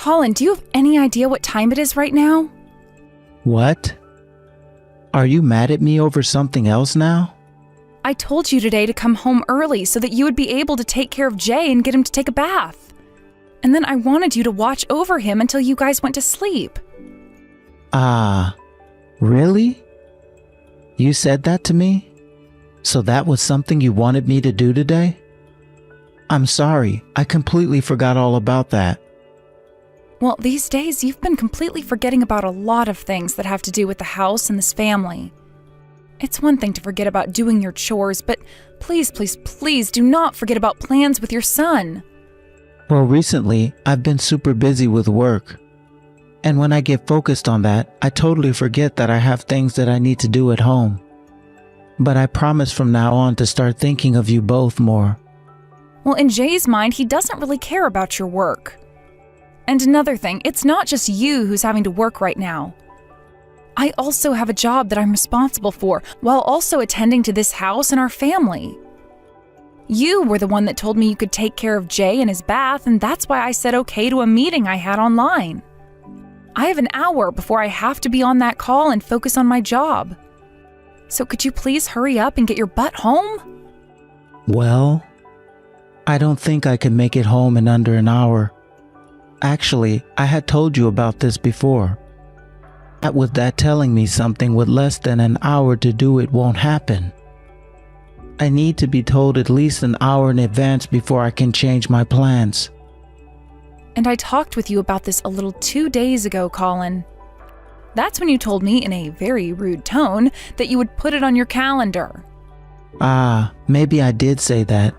Colin, do you have any idea what time it is right now? What? Are you mad at me over something else now? I told you today to come home early so that you would be able to take care of Jay and get him to take a bath. And then I wanted you to watch over him until you guys went to sleep. Really? You said that to me? So that was something you wanted me to do today? I'm sorry, I completely forgot all about that. Well, these days you've been completely forgetting about a lot of things that have to do with the house and this family. It's one thing to forget about doing your chores, but please, please, please do not forget about plans with your son. Well, recently, I've been super busy with work. And when I get focused on that, I totally forget that I have things that I need to do at home. But I promise from now on to start thinking of you both more. Well, in Jay's mind, he doesn't really care about your work. And another thing, it's not just you who's having to work right now. I also have a job that I'm responsible for, while also attending to this house and our family. You were the one that told me you could take care of Jay and his bath, and that's why I said okay to a meeting I had online. I have an hour before I have to be on that call and focus on my job. So could you please hurry up and get your butt home? Well, I don't think I can make it home in under an hour. Actually, I had told you about this before. With that telling me something with less than an hour to do it won't happen. I need to be told at least an hour in advance before I can change my plans. And I talked with you about this a little 2 days ago, Colin. That's when you told me in a very rude tone that you would put it on your calendar. Maybe I did say that.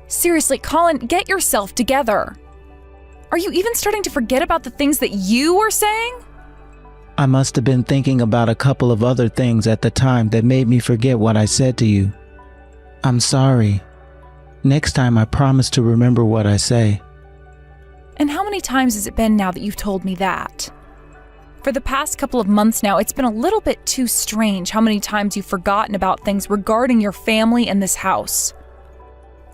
Seriously, Colin, get yourself together. Are you even starting to forget about the things that you were saying? I must have been thinking about a couple of other things at the time that made me forget what I said to you. I'm sorry. Next time I promise to remember what I say. And how many times has it been now that you've told me that? For the past couple of months now, it's been a little bit too strange how many times you've forgotten about things regarding your family and this house.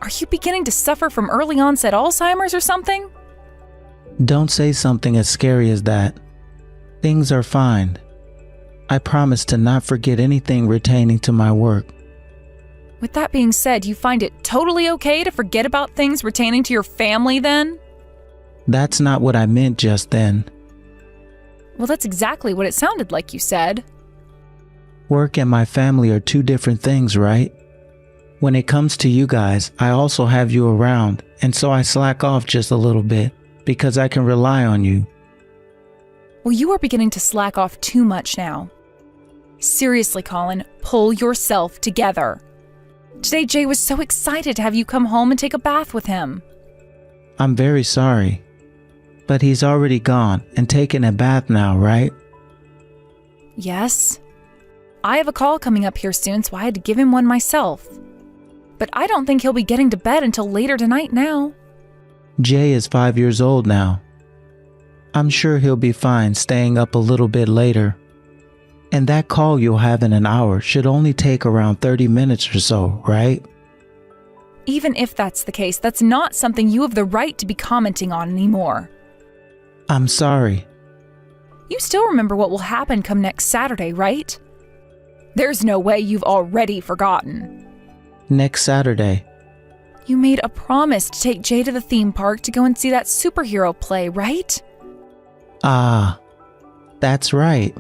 Are you beginning to suffer from early onset Alzheimer's or something? Don't say something as scary as that. Things are fine. I promise to not forget anything pertaining to my work. With that being said, you find it totally okay to forget about things pertaining to your family then? That's not what I meant just then. Well, that's exactly what it sounded like you said. Work and my family are two different things, right? When it comes to you guys, I also have you around, and so I slack off just a little bit because I can rely on you. Well, you are beginning to slack off too much now. Seriously, Colin, pull yourself together. Today, Jay was so excited to have you come home and take a bath with him. I'm very sorry, but he's already gone and taken a bath now, right? Yes. I have a call coming up here soon, so I had to give him one myself. But I don't think he'll be getting to bed until later tonight now. Jay is 5 years old now. I'm sure he'll be fine staying up a little bit later. And that call you'll have in an hour should only take around 30 minutes or so, right? Even if that's the case, that's not something you have the right to be commenting on anymore. I'm sorry. You still remember what will happen come next Saturday, right? There's no way you've already forgotten. Next Saturday. You made a promise to take Jay to the theme park to go and see that superhero play, right? That's right.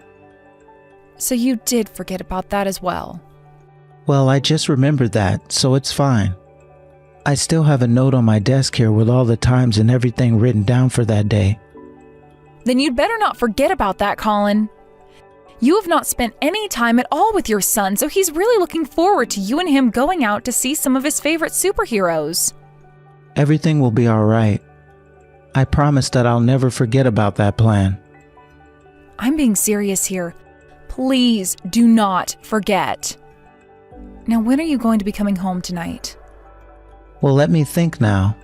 So you did forget about that as well. Well, I just remembered that, so it's fine. I still have a note on my desk here with all the times and everything written down for that day. Then you'd better not forget about that, Colin. You have not spent any time at all with your son, so he's really looking forward to you and him going out to see some of his favorite superheroes. Everything will be all right. I promise that I'll never forget about that plan. I'm being serious here. Please do not forget. Now, when are you going to be coming home tonight? Well, let me think now.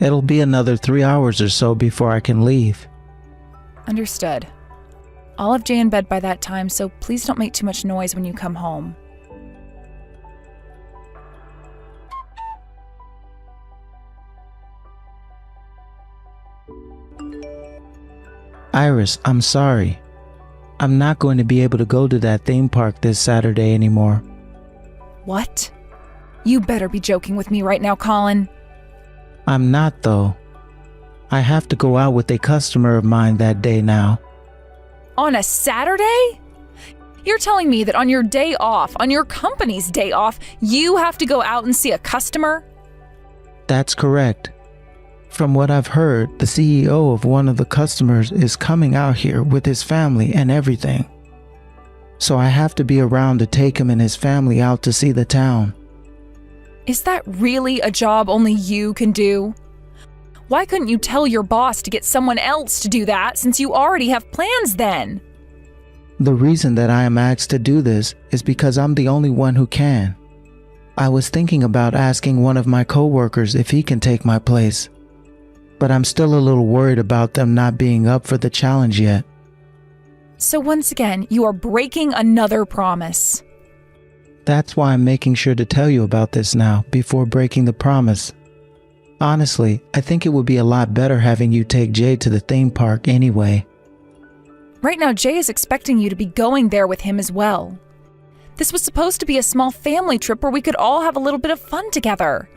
It'll be another 3 hours or so before I can leave. Understood. I'll have Jay in bed by that time, so please don't make too much noise when you come home. Iris, I'm sorry. I'm not going to be able to go to that theme park this Saturday anymore. What? You better be joking with me right now, Colin. I'm not, though. I have to go out with a customer of mine that day now. On a Saturday? You're telling me that on your day off, on your company's day off, you have to go out and see a customer? That's correct. From what I've heard, the CEO of one of the customers is coming out here with his family and everything. So I have to be around to take him and his family out to see the town. Is that really a job only you can do? Why couldn't you tell your boss to get someone else to do that since you already have plans then? The reason that I am asked to do this is because I'm the only one who can. I was thinking about asking one of my coworkers if he can take my place, but I'm still a little worried about them not being up for the challenge yet. So once again, you are breaking another promise. That's why I'm making sure to tell you about this now before breaking the promise. Honestly, I think it would be a lot better having you take Jay to the theme park anyway. Right now, Jay is expecting you to be going there with him as well. This was supposed to be a small family trip where we could all have a little bit of fun together.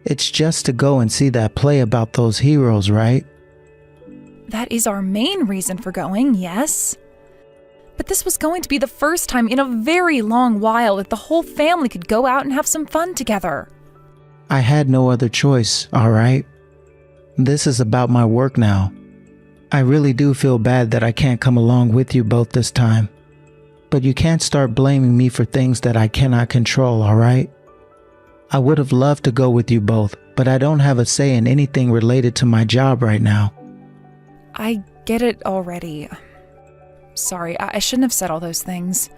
It's just to go and see that play about those heroes, right? That is our main reason for going, yes. But this was going to be the first time in a very long while that the whole family could go out and have some fun together. I had no other choice, alright? This is about my work now. I really do feel bad that I can't come along with you both this time. But you can't start blaming me for things that I cannot control, alright? I would have loved to go with you both, but I don't have a say in anything related to my job right now. I get it already. Sorry, I shouldn't have said all those things.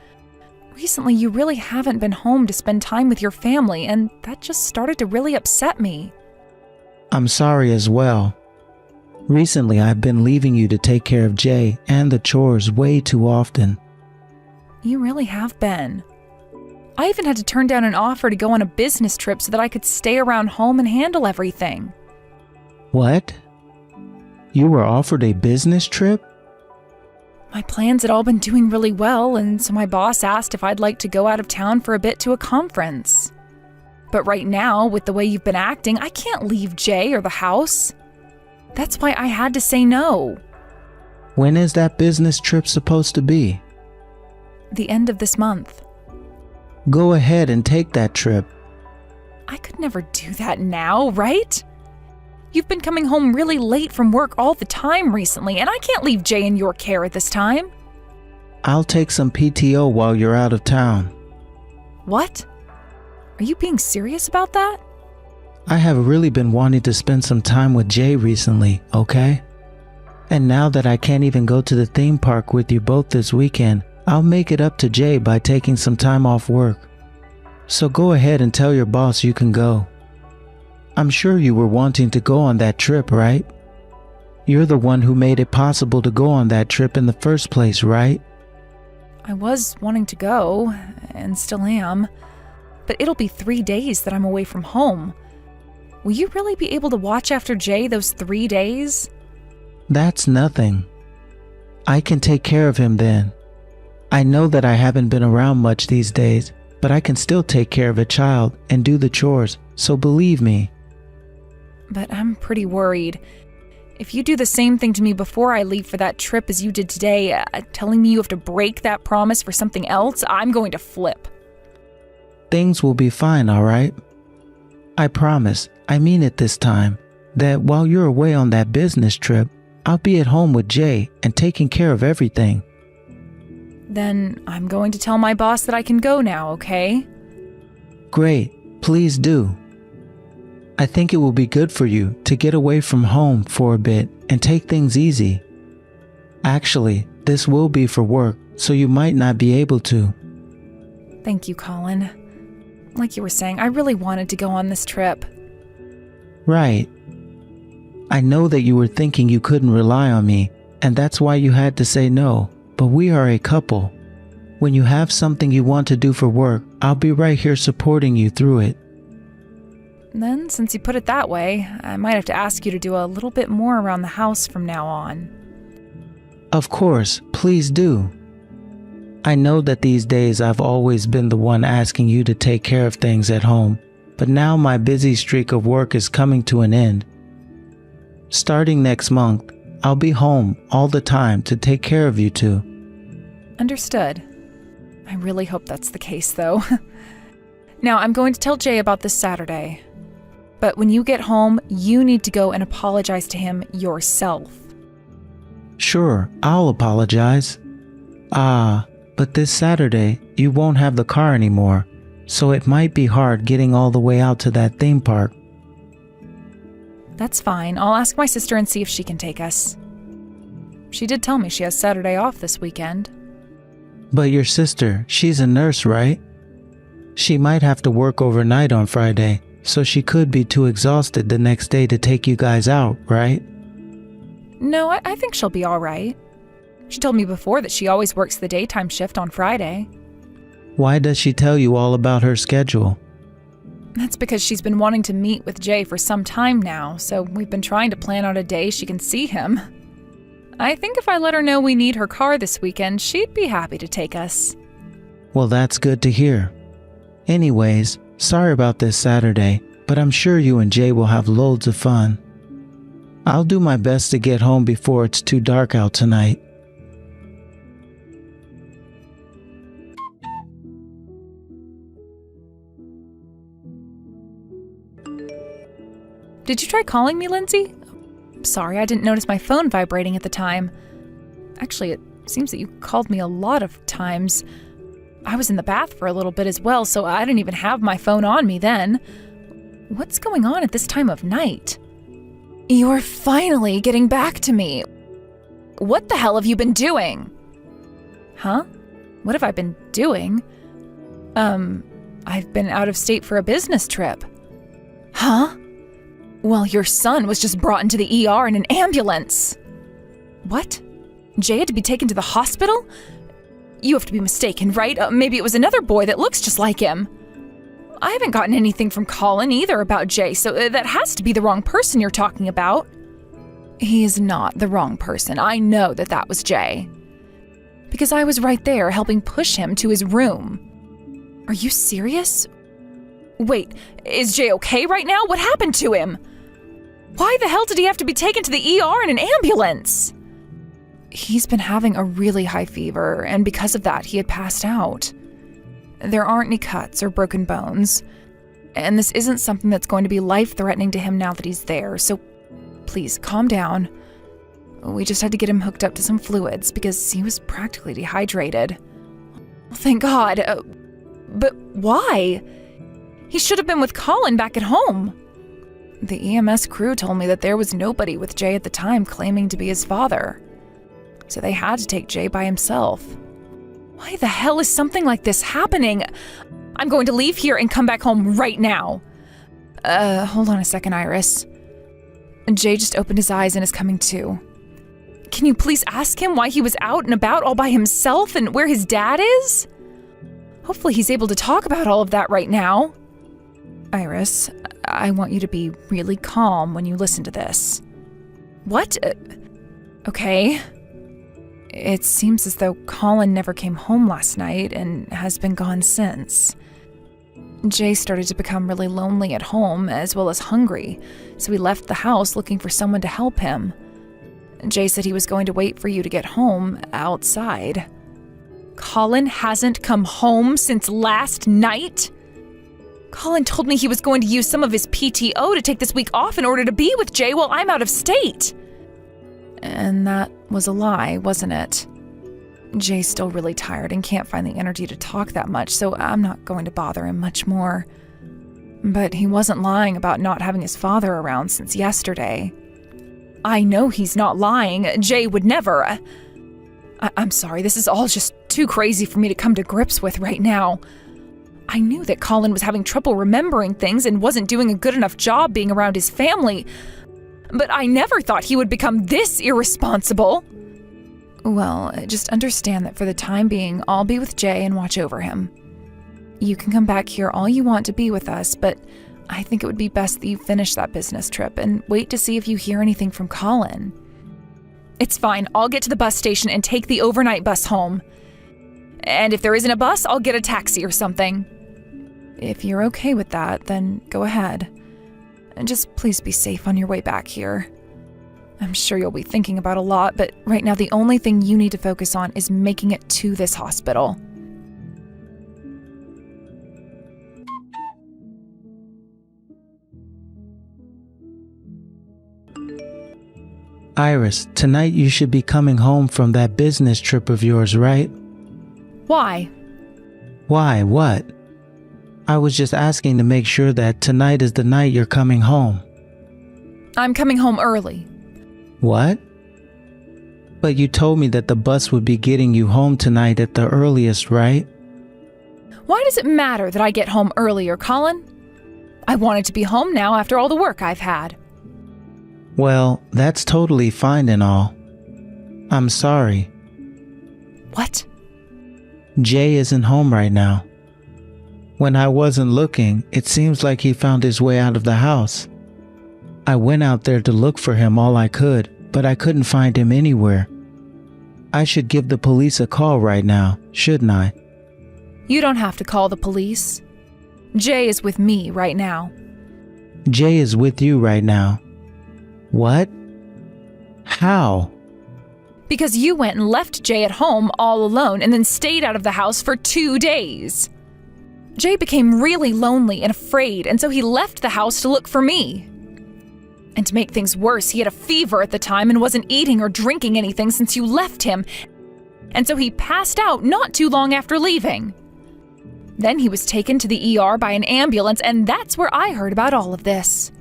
Recently, you really haven't been home to spend time with your family, and that just started to really upset me. I'm sorry as well. Recently, I've been leaving you to take care of Jay and the chores way too often. You really have been. I even had to turn down an offer to go on a business trip so that I could stay around home and handle everything. What? You were offered a business trip? My plans had all been doing really well, and so my boss asked if I'd like to go out of town for a bit to a conference. But right now, with the way you've been acting, I can't leave Jay or the house. That's why I had to say no. When is that business trip supposed to be? The end of this month. Go ahead and take that trip. I could never do that now, right? You've been coming home really late from work all the time recently, and I can't leave Jay in your care at this time. I'll take some PTO while you're out of town. What? Are you being serious about that? I have really been wanting to spend some time with Jay recently, okay? And now that I can't even go to the theme park with you both this weekend, I'll make it up to Jay by taking some time off work. So go ahead and tell your boss you can go. I'm sure you were wanting to go on that trip, right? You're the one who made it possible to go on that trip in the first place, right? I was wanting to go, and still am. But it'll be 3 days that I'm away from home. Will you really be able to watch after Jay those 3 days? That's nothing. I can take care of him then. I know that I haven't been around much these days, but I can still take care of a child and do the chores, so believe me. But I'm pretty worried. If you do the same thing to me before I leave for that trip as you did today, telling me you have to break that promise for something else, I'm going to flip. Things will be fine, alright? I promise, I mean it this time, that while you're away on that business trip, I'll be at home with Jay and taking care of everything. Then I'm going to tell my boss that I can go now, okay? Great, please do. I think it will be good for you to get away from home for a bit and take things easy. Actually, this will be for work, so you might not be able to. Thank you, Colin. Like you were saying, I really wanted to go on this trip. Right. I know that you were thinking you couldn't rely on me, and that's why you had to say no, but we are a couple. When you have something you want to do for work, I'll be right here supporting you through it. Then, since you put it that way, I might have to ask you to do a little bit more around the house from now on. Of course, please do. I know that these days I've always been the one asking you to take care of things at home, but now my busy streak of work is coming to an end. Starting next month, I'll be home all the time to take care of you two. Understood. I really hope that's the case, though. Now, I'm going to tell Jay about this Saturday. But when you get home, you need to go and apologize to him yourself. Sure, I'll apologize. But this Saturday, you won't have the car anymore, so it might be hard getting all the way out to that theme park. That's fine. I'll ask my sister and see if she can take us. She did tell me she has Saturday off this weekend. But your sister, she's a nurse, right? She might have to work overnight on Friday, so she could be too exhausted the next day to take you guys out, right? No, I think she'll be all right. She told me before that she always works the daytime shift on Friday. Why does she tell you all about her schedule? That's because she's been wanting to meet with Jay for some time now, so we've been trying to plan out a day she can see him. I think if I let her know we need her car this weekend, she'd be happy to take us. Well, that's good to hear. Anyways, sorry about this Saturday, but I'm sure you and Jay will have loads of fun. I'll do my best to get home before it's too dark out tonight. Did you try calling me, Lindsay? Sorry, I didn't notice my phone vibrating at the time. Actually, it seems that you called me a lot of times. I was in the bath for a little bit as well, so I didn't even have my phone on me then. What's going on at this time of night? You're finally getting back to me. What the hell have you been doing? Huh? What have I been doing? I've been out of state for a business trip. Huh? Well, your son was just brought into the ER in an ambulance. What? Jay had to be taken to the hospital? You have to be mistaken, right? Maybe it was another boy that looks just like him. I haven't gotten anything from Colin either about Jay, so that has to be the wrong person you're talking about. He is not the wrong person. I know that that was Jay. Because I was right there helping push him to his room. Are you serious? Wait, is Jay okay right now? What happened to him? Why the hell did he have to be taken to the ER in an ambulance? He's been having a really high fever, and because of that, he had passed out. There aren't any cuts or broken bones, and this isn't something that's going to be life-threatening to him now that he's there, so please, calm down. We just had to get him hooked up to some fluids because he was practically dehydrated. Thank God. But why? He should have been with Colin back at home. The EMS crew told me that there was nobody with Jay at the time claiming to be his father. So they had to take Jay by himself. Why the hell is something like this happening? I'm going to leave here and come back home right now. Hold on a second, Iris. Jay just opened his eyes and is coming to. Can you please ask him why he was out and about all by himself and where his dad is? Hopefully he's able to talk about all of that right now. Iris, I want you to be really calm when you listen to this. What? Okay. It seems as though Colin never came home last night and has been gone since. Jay started to become really lonely at home as well as hungry, so he left the house looking for someone to help him. Jay said he was going to wait for you to get home outside. Colin hasn't come home since last night? Colin told me he was going to use some of his PTO to take this week off in order to be with Jay while I'm out of state. And that was a lie, wasn't it? Jay's still really tired and can't find the energy to talk that much, so I'm not going to bother him much more. But he wasn't lying about not having his father around since yesterday. I know he's not lying. Jay would never. I'm sorry, this is all just too crazy for me to come to grips with right now. I knew that Colin was having trouble remembering things and wasn't doing a good enough job being around his family, but I never thought he would become this irresponsible. Well, just understand that for the time being, I'll be with Jay and watch over him. You can come back here all you want to be with us, but I think it would be best that you finish that business trip and wait to see if you hear anything from Colin. It's fine. I'll get to the bus station and take the overnight bus home. And if there isn't a bus, I'll get a taxi or something. If you're okay with that, then go ahead. And just please be safe on your way back here. I'm sure you'll be thinking about a lot, but right now the only thing you need to focus on is making it to this hospital. Iris, tonight you should be coming home from that business trip of yours, right? Why? Why? What? I was just asking to make sure that tonight is the night you're coming home. I'm coming home early. What? But you told me that the bus would be getting you home tonight at the earliest, right? Why does it matter that I get home earlier, Colin? I wanted to be home now after all the work I've had. Well, that's totally fine and all. I'm sorry. What? Jay isn't home right now. When I wasn't looking, it seems like he found his way out of the house. I went out there to look for him all I could, but I couldn't find him anywhere. I should give the police a call right now, shouldn't I? You don't have to call the police. Jay is with me right now. Jay is with you right now. What? How? Because you went and left Jay at home all alone and then stayed out of the house for 2 days. Jay became really lonely and afraid, and so he left the house to look for me. And to make things worse, he had a fever at the time and wasn't eating or drinking anything since you left him. And so he passed out not too long after leaving. Then he was taken to the ER by an ambulance, and that's where I heard about all of this.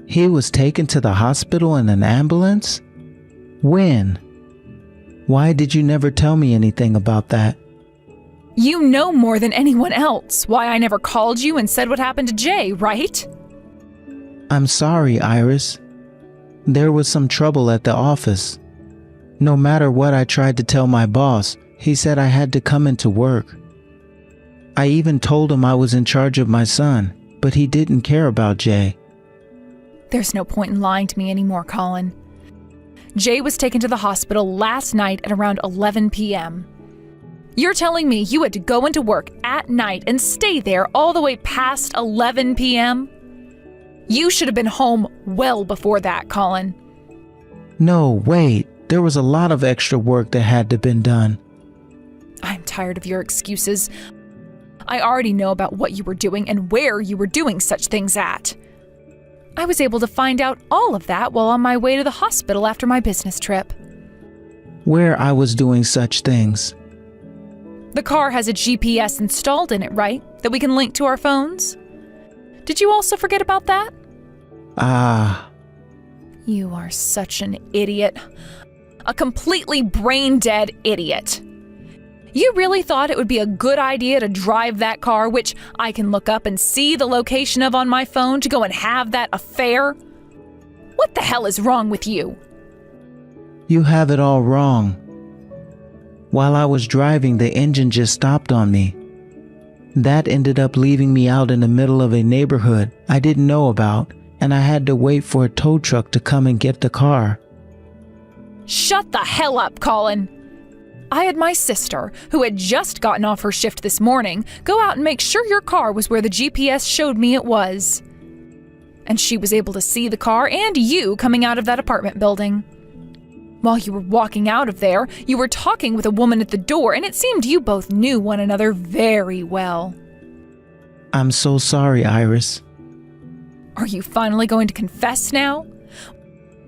He was taken to the hospital in an ambulance? When? Why did you never tell me anything about that? You know more than anyone else why I never called you and said what happened to Jay, right? I'm sorry, Iris. There was some trouble at the office. No matter what I tried to tell my boss, he said I had to come into work. I even told him I was in charge of my son, but he didn't care about Jay. There's no point in lying to me anymore, Colin. Jay was taken to the hospital last night at around 11 p.m. You're telling me you had to go into work at night and stay there all the way past 11 p.m.? You should have been home well before that, Colin. No, wait. There was a lot of extra work that had to been done. I'm tired of your excuses. I already know about what you were doing and where you were doing such things at. I was able to find out all of that while on my way to the hospital after my business trip. Where I was doing such things. The car has a GPS installed in it, right? That we can link to our phones? Did you also forget about that? You are such an idiot. A completely brain-dead idiot. You really thought it would be a good idea to drive that car, which I can look up and see the location of on my phone, to go and have that affair? What the hell is wrong with you? You have it all wrong. While I was driving, the engine just stopped on me. That ended up leaving me out in the middle of a neighborhood I didn't know about, and I had to wait for a tow truck to come and get the car. Shut the hell up, Colin. I had my sister, who had just gotten off her shift this morning, go out and make sure your car was where the GPS showed me it was. And she was able to see the car and you coming out of that apartment building. While you were walking out of there, you were talking with a woman at the door, and it seemed you both knew one another very well. I'm so sorry, Iris. Are you finally going to confess now?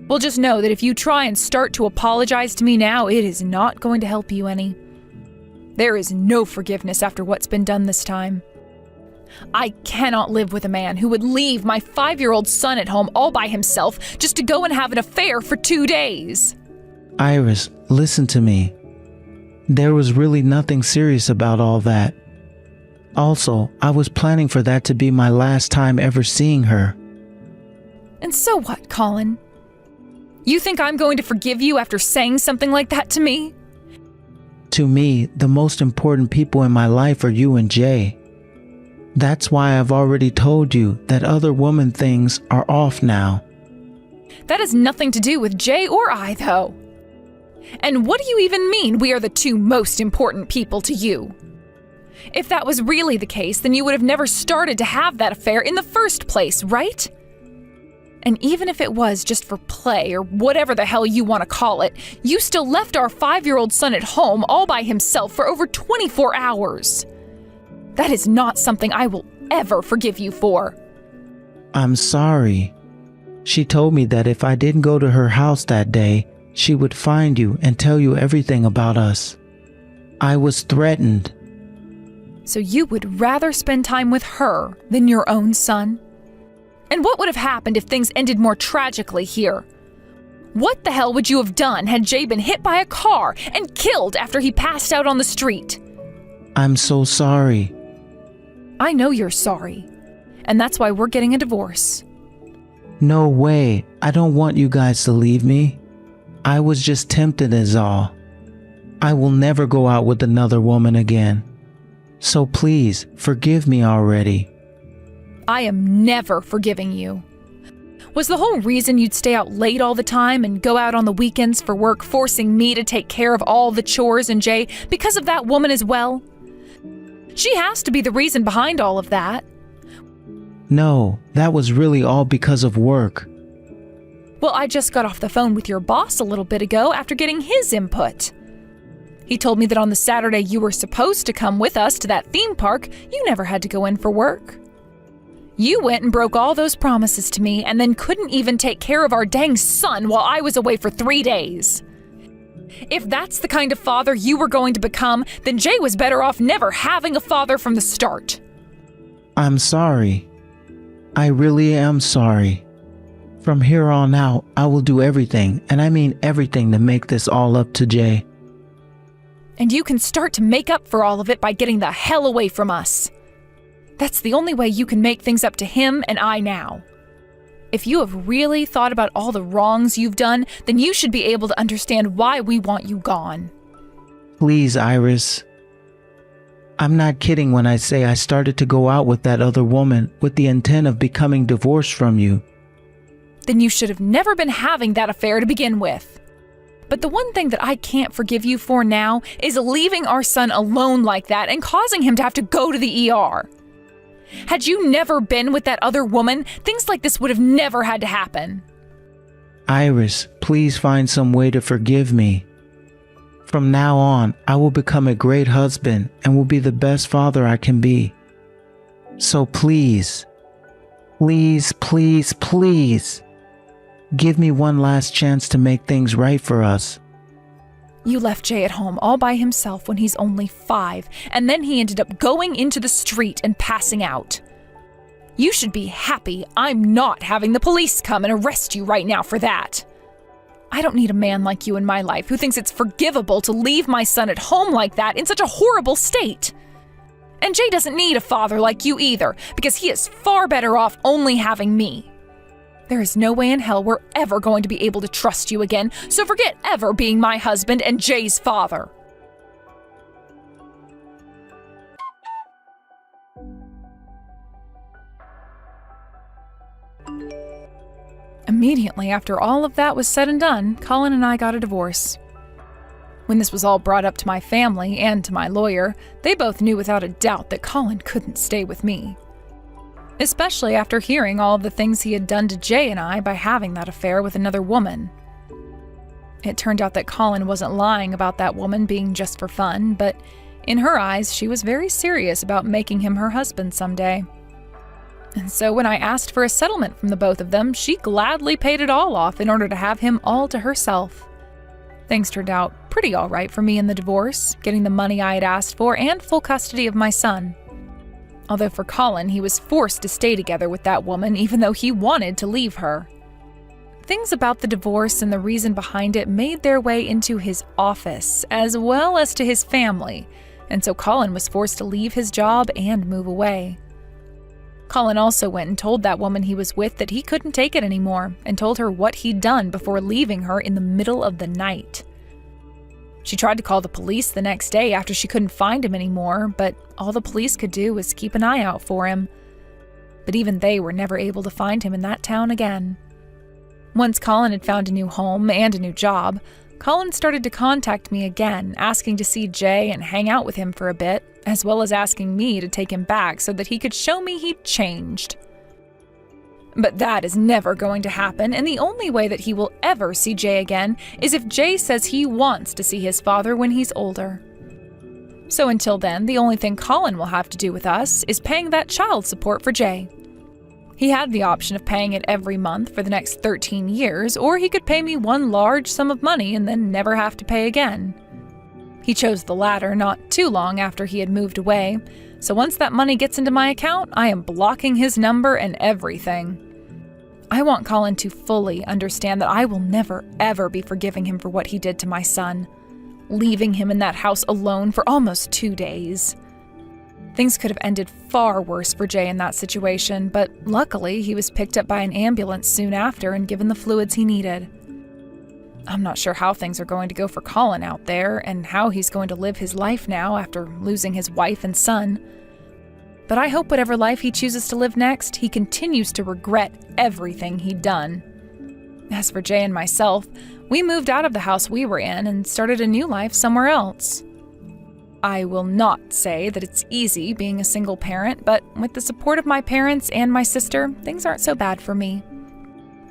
Well, just know that if you try and start to apologize to me now, it is not going to help you any. There is no forgiveness after what's been done this time. I cannot live with a man who would leave my 5-year-old son at home all by himself just to go and have an affair for 2 days. Iris, listen to me. There was really nothing serious about all that. Also, I was planning for that to be my last time ever seeing her. And so what, Colin? You think I'm going to forgive you after saying something like that to me? To me, the most important people in my life are you and Jay. That's why I've already told you that other woman things are off now. That has nothing to do with Jay or I, though. And what do you even mean we are the two most important people to you? If that was really the case, then you would have never started to have that affair in the first place, right? And even if it was just for play or whatever the hell you want to call it, you still left our 5-year-old son at home all by himself for over 24 hours. That is not something I will ever forgive you for. I'm sorry. She told me that if I didn't go to her house that day, she would find you and tell you everything about us. I was threatened. So you would rather spend time with her than your own son? And what would have happened if things ended more tragically here? What the hell would you have done had Jay been hit by a car and killed after he passed out on the street? I'm so sorry. I know you're sorry, and that's why we're getting a divorce. No way. I don't want you guys to leave me. I was just tempted is all. I will never go out with another woman again. So please, forgive me already. I am never forgiving you. Was the whole reason you'd stay out late all the time and go out on the weekends for work, forcing me to take care of all the chores and Jay because of that woman as well? She has to be the reason behind all of that. No, that was really all because of work. Well, I just got off the phone with your boss a little bit ago after getting his input. He told me that on the Saturday you were supposed to come with us to that theme park, you never had to go in for work. You went and broke all those promises to me and then couldn't even take care of our dang son while I was away for 3 days. If that's the kind of father you were going to become, then Jay was better off never having a father from the start. I'm sorry. I really am sorry. From here on out, I will do everything, and I mean everything, to make this all up to Jay. And you can start to make up for all of it by getting the hell away from us. That's the only way you can make things up to him and I now. If you have really thought about all the wrongs you've done, then you should be able to understand why we want you gone. Please, Iris. I'm not kidding when I say I started to go out with that other woman with the intent of becoming divorced from you. Then you should have never been having that affair to begin with. But the one thing that I can't forgive you for now is leaving our son alone like that and causing him to have to go to the ER. Had you never been with that other woman, things like this would have never had to happen. Iris, please find some way to forgive me. From now on, I will become a great husband and will be the best father I can be. So please, please, please, please, give me one last chance to make things right for us. You left Jay at home all by himself when he's only 5, and then he ended up going into the street and passing out. You should be happy I'm not having the police come and arrest you right now for that. I don't need a man like you in my life who thinks it's forgivable to leave my son at home like that in such a horrible state. And Jay doesn't need a father like you either, because he is far better off only having me. There is no way in hell we're ever going to be able to trust you again, so forget ever being my husband and Jay's father. Immediately after all of that was said and done, Colin and I got a divorce. When this was all brought up to my family and to my lawyer, they both knew without a doubt that Colin couldn't stay with me. Especially after hearing all of the things he had done to Jay and I by having that affair with another woman. It turned out that Colin wasn't lying about that woman being just for fun, but in her eyes, she was very serious about making him her husband someday. And so when I asked for a settlement from the both of them, she gladly paid it all off in order to have him all to herself. Things turned out pretty all right for me in the divorce, getting the money I had asked for and full custody of my son. Although for Colin, he was forced to stay together with that woman even though he wanted to leave her. Things about the divorce and the reason behind it made their way into his office, as well as to his family, and so Colin was forced to leave his job and move away. Colin also went and told that woman he was with that he couldn't take it anymore, and told her what he'd done before leaving her in the middle of the night. She tried to call the police the next day after she couldn't find him anymore, but all the police could do was keep an eye out for him. But even they were never able to find him in that town again. Once Colin had found a new home and a new job, Colin started to contact me again, asking to see Jay and hang out with him for a bit, as well as asking me to take him back so that he could show me he'd changed. But that is never going to happen, and the only way that he will ever see Jay again is if Jay says he wants to see his father when he's older. So until then, the only thing Colin will have to do with us is paying that child support for Jay. He had the option of paying it every month for the next 13 years, or he could pay me one large sum of money and then never have to pay again. He chose the latter not too long after he had moved away, so once that money gets into my account, I am blocking his number and everything. I want Colin to fully understand that I will never, ever be forgiving him for what he did to my son, leaving him in that house alone for almost 2 days. Things could have ended far worse for Jay in that situation, but luckily he was picked up by an ambulance soon after and given the fluids he needed. I'm not sure how things are going to go for Colin out there and how he's going to live his life now after losing his wife and son. But I hope whatever life he chooses to live next, he continues to regret everything he'd done. As for Jay and myself, we moved out of the house we were in and started a new life somewhere else. I will not say that it's easy being a single parent, but with the support of my parents and my sister, things aren't so bad for me.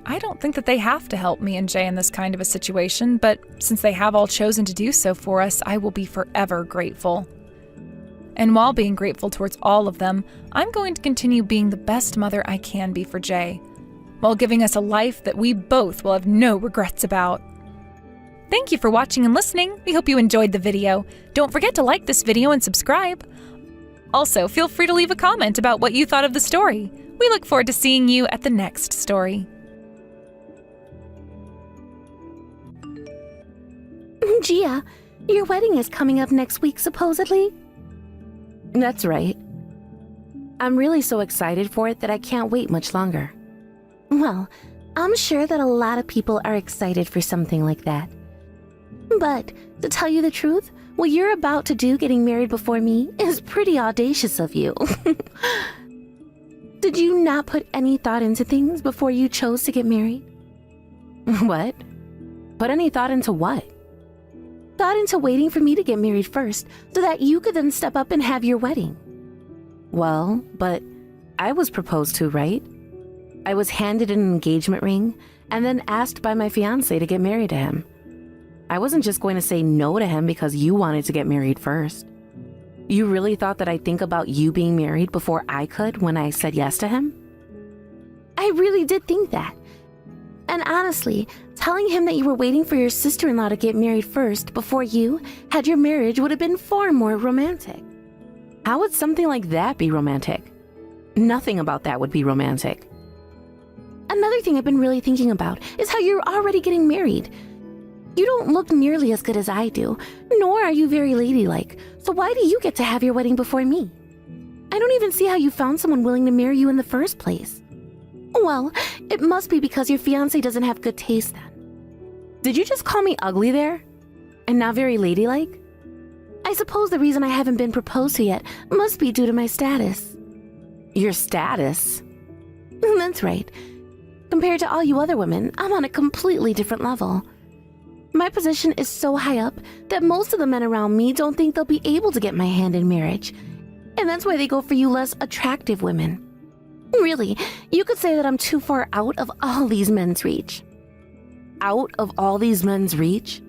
I don't think that they have to help me and Jay in this kind of a situation, but since they have all chosen to do so for us, I will be forever grateful. And while being grateful towards all of them, I'm going to continue being the best mother I can be for Jay, while giving us a life that we both will have no regrets about. Thank you for watching and listening. We hope you enjoyed the video. Don't forget to like this video and subscribe. Also, feel free to leave a comment about what you thought of the story. We look forward to seeing you at the next story. Gia, your wedding is coming up next week, supposedly? That's right. I'm really so excited for it that I can't wait much longer. Well, I'm sure that a lot of people are excited for something like that. But, to tell you the truth, what you're about to do getting married before me is pretty audacious of you. Did you not put any thought into things before you chose to get married? What? Put any thought into what? Thought into waiting for me to get married first, so that you could then step up and have your wedding. Well, but I was proposed to, right? I was handed an engagement ring and then asked by my fiancé to get married to him. I wasn't just going to say no to him because you wanted to get married first. You really thought that I'd think about you being married before I could when I said yes to him? I really did think that. And honestly, telling him that you were waiting for your sister-in-law to get married first before you had your marriage would have been far more romantic. How would something like that be romantic? Nothing about that would be romantic. Another thing I've been really thinking about is how you're already getting married. You don't look nearly as good as I do, nor are you very ladylike, so why do you get to have your wedding before me? I don't even see how you found someone willing to marry you in the first place. Well, it must be because your fiancé doesn't have good taste then. Did you just call me ugly there? And not very ladylike? I suppose the reason I haven't been proposed to yet must be due to my status. Your status? That's right. Compared to all you other women, I'm on a completely different level. My position is so high up that most of the men around me don't think they'll be able to get my hand in marriage. And that's why they go for you less attractive women. Really, you could say that I'm too far out of all these men's reach. Out of all these men's reach?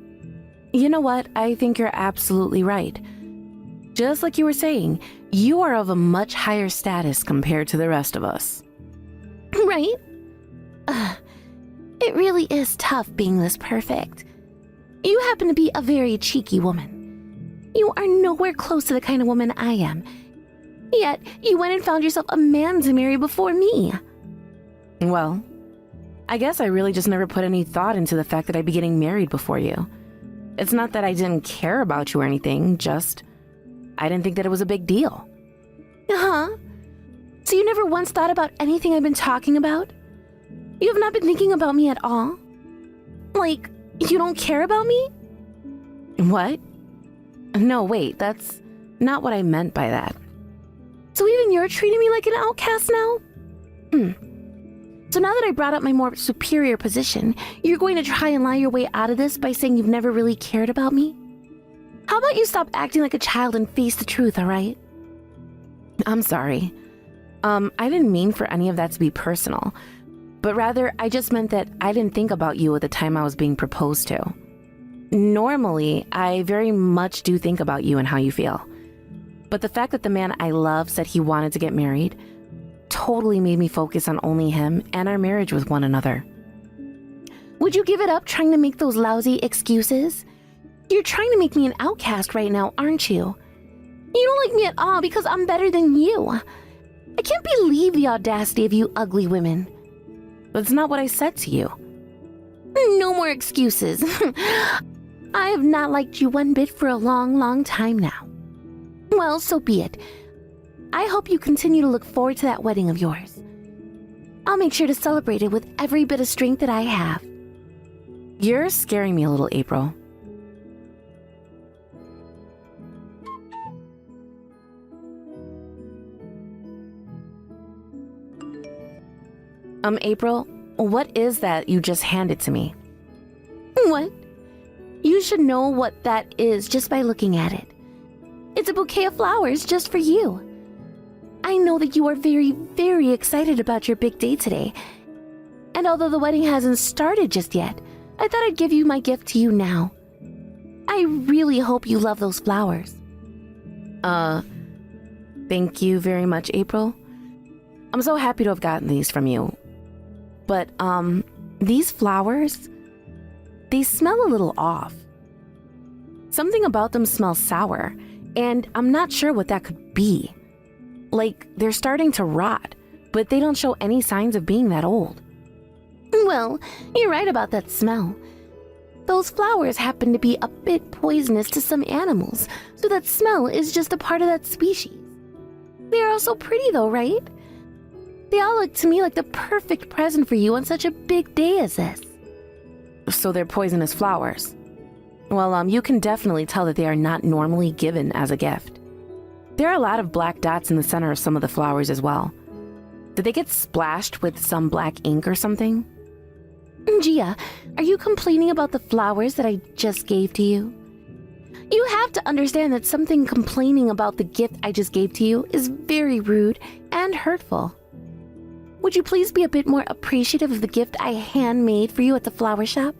You know what? I think you're absolutely right. Just like you were saying, you are of a much higher status compared to the rest of us. Right? It really is tough being this perfect. You happen to be a very cheeky woman. You are nowhere close to the kind of woman I am. Yet, you went and found yourself a man to marry before me. Well, I guess I really just never put any thought into the fact that I'd be getting married before you. It's not that I didn't care about you or anything, just I didn't think that it was a big deal. Huh? So you never once thought about anything I've been talking about? You have not been thinking about me at all? Like, you don't care about me? What? No, wait, that's not what I meant by that. So even you're treating me like an outcast now? So now that I brought up my more superior position, you're going to try and lie your way out of this by saying you've never really cared about me? How about you stop acting like a child and face the truth, alright? I'm sorry. I didn't mean for any of that to be personal, but rather I just meant that I didn't think about you at the time I was being proposed to. Normally, I very much do think about you and how you feel. But the fact that the man I love said he wanted to get married totally made me focus on only him and our marriage with one another. Would you give it up trying to make those lousy excuses? You're trying to make me an outcast right now, aren't you? You don't like me at all because I'm better than you. I can't believe the audacity of you ugly women. That's not what I said to you. No more excuses. I have not liked you one bit for a long, long time now. Well, so be it. I hope you continue to look forward to that wedding of yours. I'll make sure to celebrate it with every bit of strength that I have. You're scaring me a little, April. April, what is that you just handed to me? What? You should know what that is just by looking at it. It's a bouquet of flowers just for you. I know that you are very, very excited about your big day today. And although the wedding hasn't started just yet, I thought I'd give you my gift to you now. I really hope you love those flowers. Thank you very much, April. I'm so happy to have gotten these from you. But, these flowers, they smell a little off. Something about them smells sour, and I'm not sure what that could be. Like, they're starting to rot, but they don't show any signs of being that old. Well, you're right about that smell. Those flowers happen to be a bit poisonous to some animals, so that smell is just a part of that species. They are also pretty though, right? They all look to me like the perfect present for you on such a big day as this. So they're poisonous flowers. Well, you can definitely tell that they are not normally given as a gift. There are a lot of black dots in the center of some of the flowers as well. Did they get splashed with some black ink or something? Gia, are you complaining about the flowers that I just gave to you? You have to understand that something complaining about the gift I just gave to you is very rude and hurtful. Would you please be a bit more appreciative of the gift I handmade for you at the flower shop?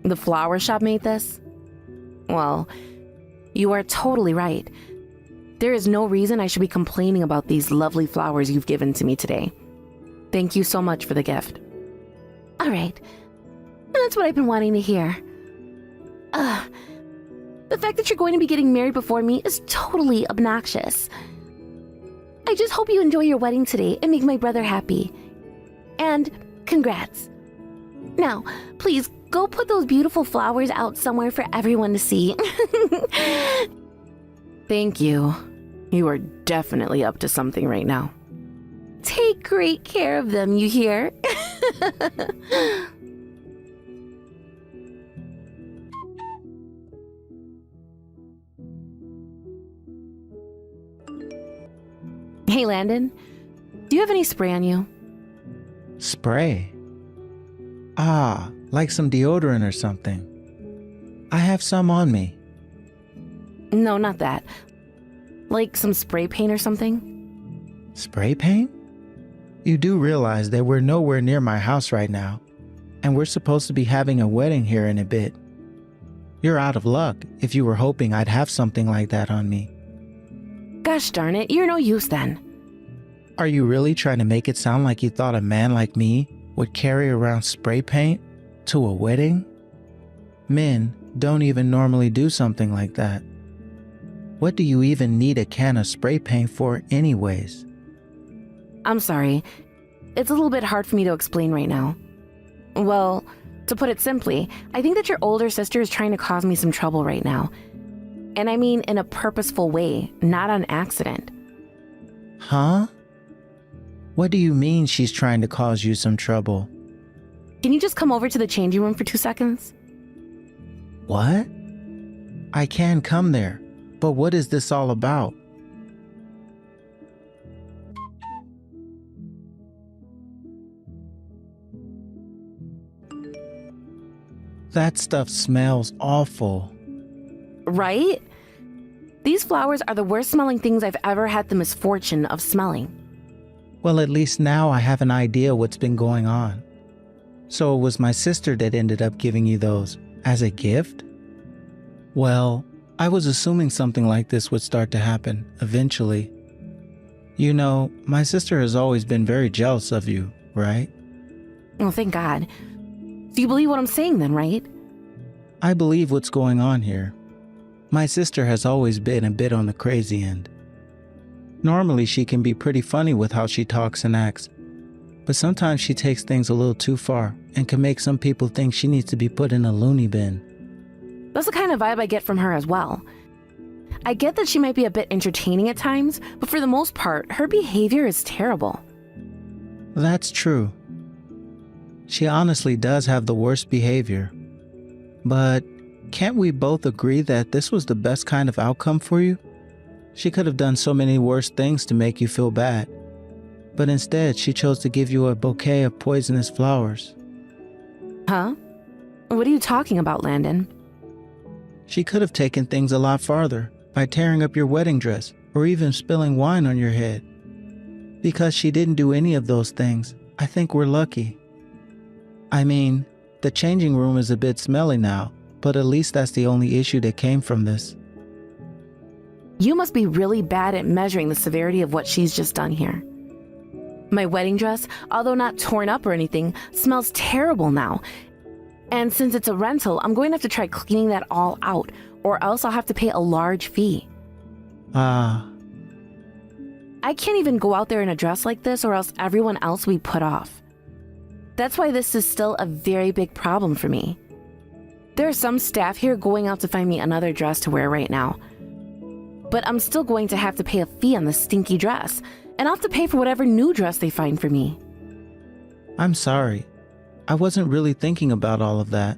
The flower shop made this? Well, you are totally right. There is no reason I should be complaining about these lovely flowers you've given to me today. Thank you so much for the gift. All right. That's what I've been wanting to hear. The fact that you're going to be getting married before me is totally obnoxious. I just hope you enjoy your wedding today and make my brother happy. And congrats. Now, please go put those beautiful flowers out somewhere for everyone to see. Thank you. You are definitely up to something right now. Take great care of them, you hear? Hey, Landon, do you have any spray on you? Spray? Ah, like some deodorant or something. I have some on me. No, not that. Like some spray paint or something? Spray paint? You do realize that we're nowhere near my house right now, and we're supposed to be having a wedding here in a bit. You're out of luck if you were hoping I'd have something like that on me. Gosh darn it, you're no use then. Are you really trying to make it sound like you thought a man like me would carry around spray paint to a wedding? Men don't even normally do something like that. What do you even need a can of spray paint for anyways? I'm sorry. It's a little bit hard for me to explain right now. Well, to put it simply, I think that your older sister is trying to cause me some trouble right now. And I mean in a purposeful way, not on accident. Huh? What do you mean she's trying to cause you some trouble? Can you just come over to the changing room for 2 seconds? What? I can come there, but what is this all about? That stuff smells awful. Right? These flowers are the worst smelling things I've ever had the misfortune of smelling. Well, at least now I have an idea what's been going on. So it was my sister that ended up giving you those as a gift? Well, I was assuming something like this would start to happen eventually. You know, my sister has always been very jealous of you, right? Oh, thank God. So you believe what I'm saying then, right? I believe what's going on here. My sister has always been a bit on the crazy end. Normally she can be pretty funny with how she talks and acts, but sometimes she takes things a little too far and can make some people think she needs to be put in a loony bin. That's the kind of vibe I get from her as well. I get that she might be a bit entertaining at times, but for the most part, her behavior is terrible. That's true. She honestly does have the worst behavior. But can't we both agree that this was the best kind of outcome for you? She could have done so many worse things to make you feel bad. But instead, she chose to give you a bouquet of poisonous flowers. Huh? What are you talking about, Landon? She could have taken things a lot farther by tearing up your wedding dress or even spilling wine on your head. Because she didn't do any of those things, I think we're lucky. I mean, the changing room is a bit smelly now, but at least that's the only issue that came from this. You must be really bad at measuring the severity of what she's just done here. My wedding dress, although not torn up or anything, smells terrible now. And since it's a rental, I'm going to have to try cleaning that all out, or else I'll have to pay a large fee. I can't even go out there in a dress like this, or else everyone else will be put off. That's why this is still a very big problem for me. There are some staff here going out to find me another dress to wear right now. But I'm still going to have to pay a fee on this stinky dress, and I'll have to pay for whatever new dress they find for me. I'm sorry. I wasn't really thinking about all of that.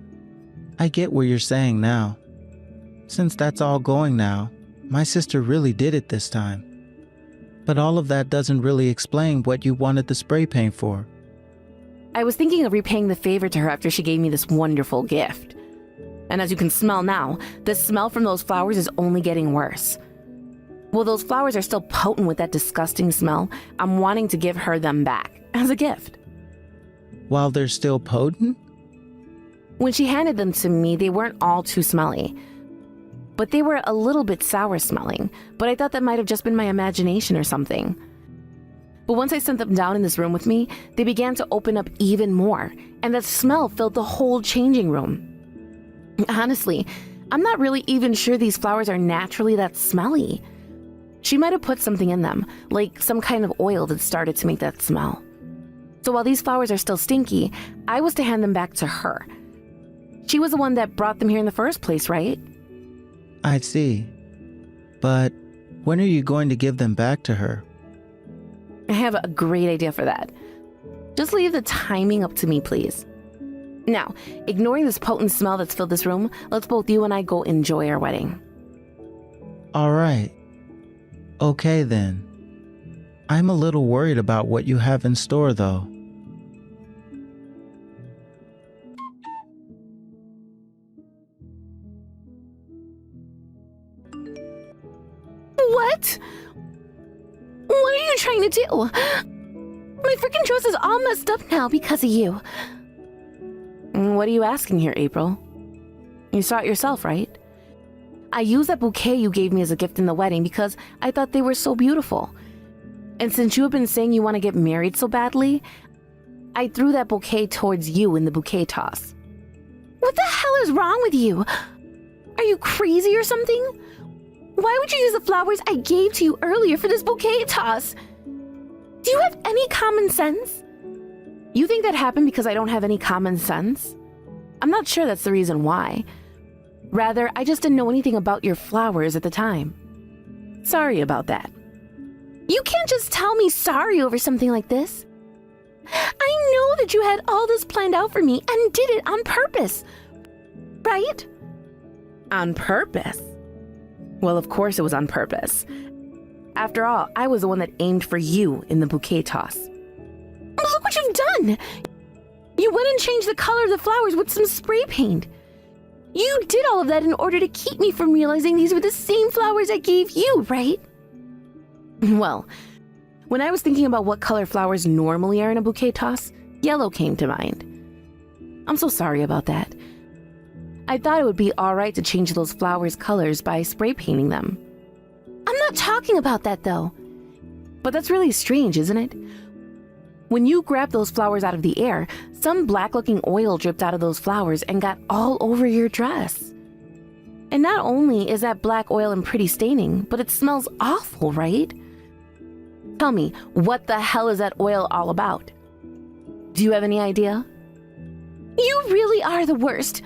I get what you're saying now. Since that's all going now, my sister really did it this time. But all of that doesn't really explain what you wanted the spray paint for. I was thinking of repaying the favor to her after she gave me this wonderful gift. And as you can smell now, the smell from those flowers is only getting worse. Well, those flowers are still potent with that disgusting smell. I'm wanting to give her them back as a gift. While they're still potent? When she handed them to me, they weren't all too smelly. But they were a little bit sour smelling, but I thought that might have just been my imagination or something. But once I sent them down in this room with me, they began to open up even more, and that smell filled the whole changing room. Honestly, I'm not really even sure these flowers are naturally that smelly. She might have put something in them, like some kind of oil that started to make that smell. So while these flowers are still stinky, I was to hand them back to her. She was the one that brought them here in the first place, right? I see. But when are you going to give them back to her? I have a great idea for that. Just leave the timing up to me, please. Now, ignoring this potent smell that's filled this room, let's both you and I go enjoy our wedding. All right. Okay then. I'm a little worried about what you have in store though. What? What are you trying to do? My freaking dress is all messed up now because of you. What are you asking here, April? You saw it yourself, right? I used that bouquet you gave me as a gift in the wedding because I thought they were so beautiful. And since you have been saying you want to get married so badly, I threw that bouquet towards you in the bouquet toss. What the hell is wrong with you? Are you crazy or something? Why would you use the flowers I gave to you earlier for this bouquet toss? Do you have any common sense? You think that happened because I don't have any common sense? I'm not sure that's the reason why. Rather, I just didn't know anything about your flowers at the time. Sorry about that. You can't just tell me sorry over something like this. I know that you had all this planned out for me and did it on purpose, right? On purpose? Well, of course it was on purpose. After all, I was the one that aimed for you in the bouquet toss. Look what you've done! You went and changed the color of the flowers with some spray paint. You did all of that in order to keep me from realizing these were the same flowers I gave you, right? Well, when I was thinking about what color flowers normally are in a bouquet toss, yellow came to mind. I'm so sorry about that. I thought it would be alright to change those flowers' colors by spray painting them. I'm not talking about that, though. But that's really strange, isn't it? When you grabbed those flowers out of the air, some black-looking oil dripped out of those flowers and got all over your dress. And not only is that black oil and pretty staining, but it smells awful, right? Tell me, what the hell is that oil all about? Do you have any idea? You really are the worst.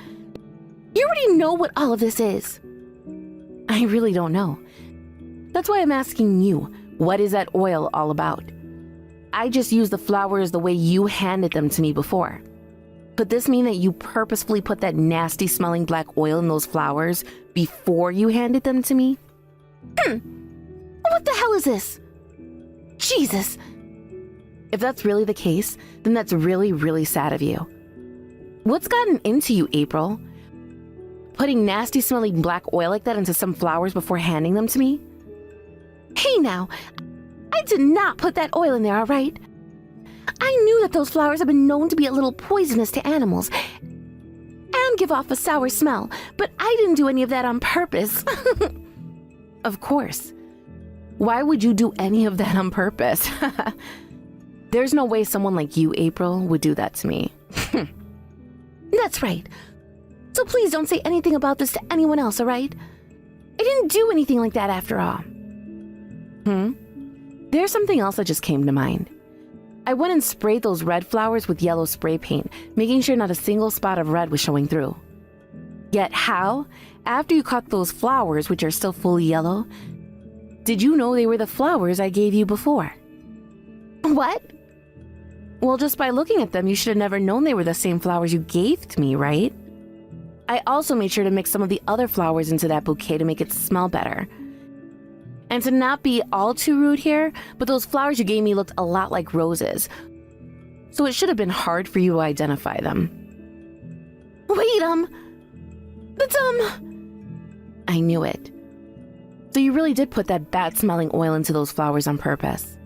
You already know what all of this is. I really don't know. That's why I'm asking you, what is that oil all about? I just used the flowers the way you handed them to me before. Could this mean that you purposefully put that nasty smelling black oil in those flowers before you handed them to me? What the hell is this? Jesus. If that's really the case, then that's really, really sad of you. What's gotten into you, April? Putting nasty smelling black oil like that into some flowers before handing them to me? Hey now, I did not put that oil in there, all right? I knew that those flowers have been known to be a little poisonous to animals and give off a sour smell, but I didn't do any of that on purpose. Of course. Why would you do any of that on purpose? There's no way someone like you, April, would do that to me. That's right. So please don't say anything about this to anyone else, all right? I didn't do anything like that after all. There's something else that just came to mind. I went and sprayed those red flowers with yellow spray paint, making sure not a single spot of red was showing through. Yet how, after you caught those flowers, which are still fully yellow, did you know they were the flowers I gave you before? What? Well, just by looking at them, you should have never known they were the same flowers you gave to me, right? I also made sure to mix some of the other flowers into that bouquet to make it smell better. And to not be all too rude here, but those flowers you gave me looked a lot like roses. So it should have been hard for you to identify them. Wait, but I knew it. So you really did put that bad-smelling oil into those flowers on purpose.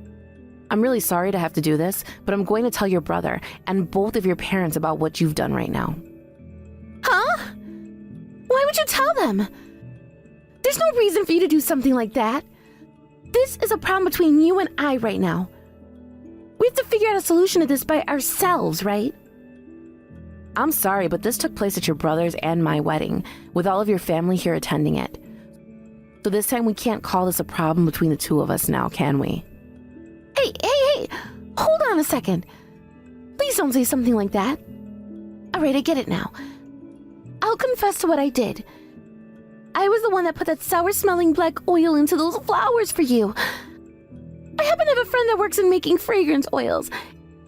I'm really sorry to have to do this, but I'm going to tell your brother and both of your parents about what you've done right now. Huh? Why would you tell them? There's no reason for you to do something like that. This is a problem between you and I right now. We have to figure out a solution to this by ourselves, right? I'm sorry, but this took place at your brother's and my wedding, with all of your family here attending it. So this time we can't call this a problem between the two of us now, can we? Hey, hold on a second. Please don't say something like that. All right, I get it now. I'll confess to what I did. I was the one that put that sour-smelling black oil into those flowers for you. I happen to have a friend that works in making fragrance oils,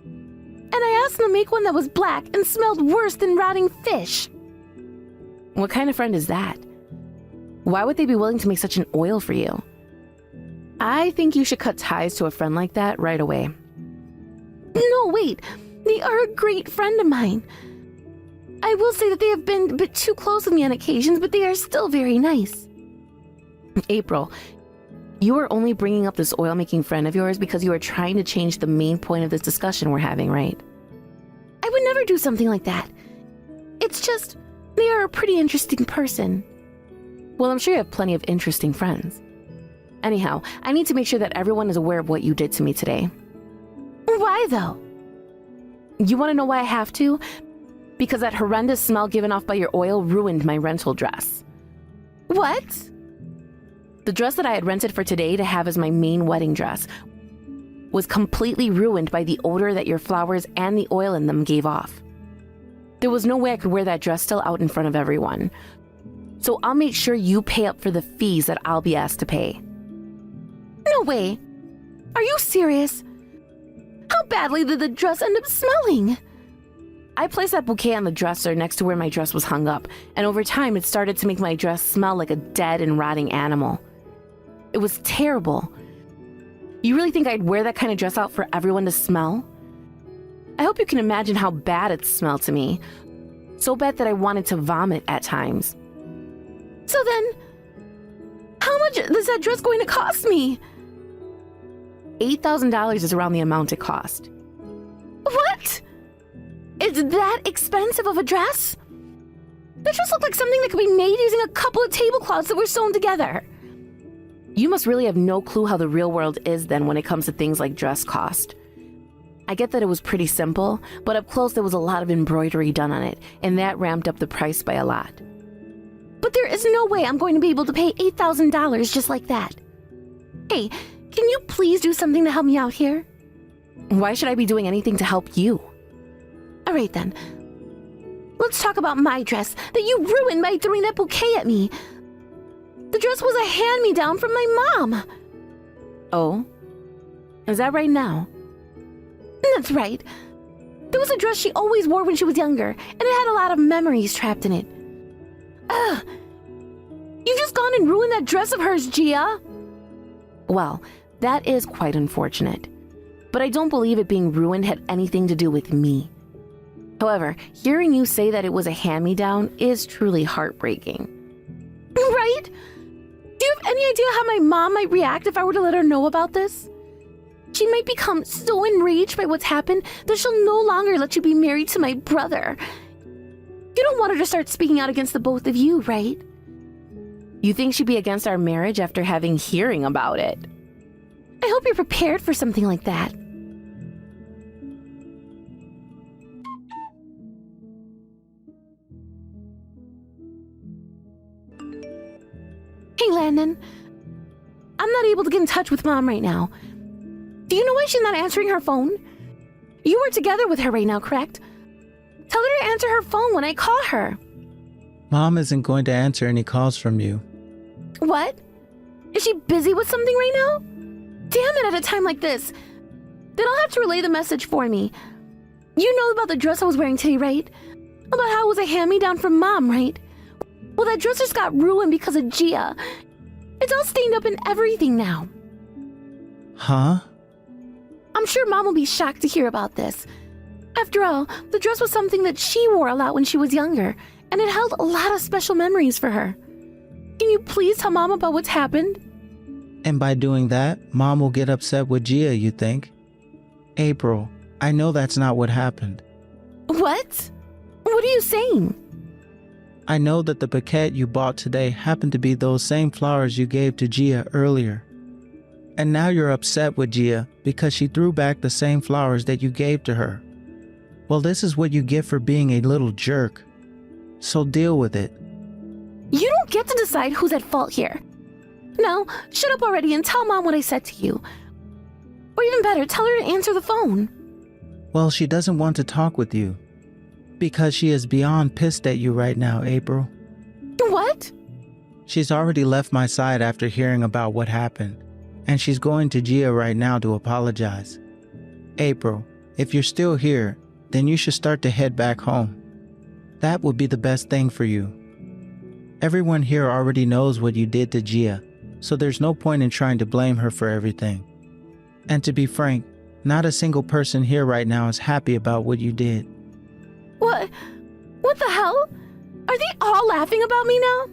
and I asked them to make one that was black and smelled worse than rotting fish. What kind of friend is that? Why would they be willing to make such an oil for you? I think you should cut ties to a friend like that right away. No, wait. They are a great friend of mine. I will say that they have been a bit too close with me on occasions, but they are still very nice. April, you are only bringing up this oil-making friend of yours because you are trying to change the main point of this discussion we're having, right? I would never do something like that. It's just, they are a pretty interesting person. Well, I'm sure you have plenty of interesting friends. Anyhow, I need to make sure that everyone is aware of what you did to me today. Why, though? You want to know why I have to? Because that horrendous smell given off by your oil ruined my rental dress. What? The dress that I had rented for today to have as my main wedding dress was completely ruined by the odor that your flowers and the oil in them gave off. There was no way I could wear that dress still out in front of everyone. So I'll make sure you pay up for the fees that I'll be asked to pay. No way. Are you serious? How badly did the dress end up smelling? I placed that bouquet on the dresser next to where my dress was hung up, and over time it started to make my dress smell like a dead and rotting animal. It was terrible. You really think I'd wear that kind of dress out for everyone to smell? I hope you can imagine how bad it smelled to me. So bad that I wanted to vomit at times. So then, how much is that dress going to cost me? $8,000 is around the amount it cost. What? It's that expensive of a dress? That dress looked like something that could be made using a couple of tablecloths that were sewn together. You must really have no clue how the real world is then when it comes to things like dress cost. I get that it was pretty simple, but up close there was a lot of embroidery done on it, and that ramped up the price by a lot. But there is no way I'm going to be able to pay $8,000 just like that. Hey, can you please do something to help me out here? Why should I be doing anything to help you? All right then. Let's talk about my dress that you ruined by throwing that bouquet at me. The dress was a hand-me-down from my mom. Oh? Is that right now? That's right. There was a dress she always wore when she was younger, and it had a lot of memories trapped in it. Ugh. You've just gone and ruined that dress of hers, Gia. Well, that is quite unfortunate. But I don't believe it being ruined had anything to do with me. However, hearing you say that it was a hand-me-down is truly heartbreaking. Right? Do you have any idea how my mom might react if I were to let her know about this? She might become so enraged by what's happened that she'll no longer let you be married to my brother. You don't want her to start speaking out against the both of you, right? You think she'd be against our marriage after having hearing about it? I hope you're prepared for something like that. Hey, Landon. I'm not able to get in touch with Mom right now. Do you know why she's not answering her phone? You were together with her right now, correct? Tell her to answer her phone when I call her. Mom isn't going to answer any calls from you. What? Is she busy with something right now? Damn it, at a time like this. Then I'll have to relay the message for me. You know about the dress I was wearing today, right? About how it was a hand-me-down from Mom, right? Well, that dress just got ruined because of Gia. It's all stained up and everything now. Huh? I'm sure Mom will be shocked to hear about this. After all, the dress was something that she wore a lot when she was younger, and it held a lot of special memories for her. Can you please tell Mom about what's happened? And by doing that, Mom will get upset with Gia, you think? April, I know that's not what happened. What? What are you saying? I know that the bouquet you bought today happened to be those same flowers you gave to Gia earlier. And now you're upset with Gia because she threw back the same flowers that you gave to her. Well, this is what you get for being a little jerk. So deal with it. You don't get to decide who's at fault here. Now, shut up already and tell Mom what I said to you. Or even better, tell her to answer the phone. Well, she doesn't want to talk with you. Because she is beyond pissed at you right now, April. What? She's already left my side after hearing about what happened. And she's going to Gia right now to apologize. April, if you're still here, then you should start to head back home. That would be the best thing for you. Everyone here already knows what you did to Gia, so there's no point in trying to blame her for everything. And to be frank, not a single person here right now is happy about what you did. What? What the hell? Are they all laughing about me now?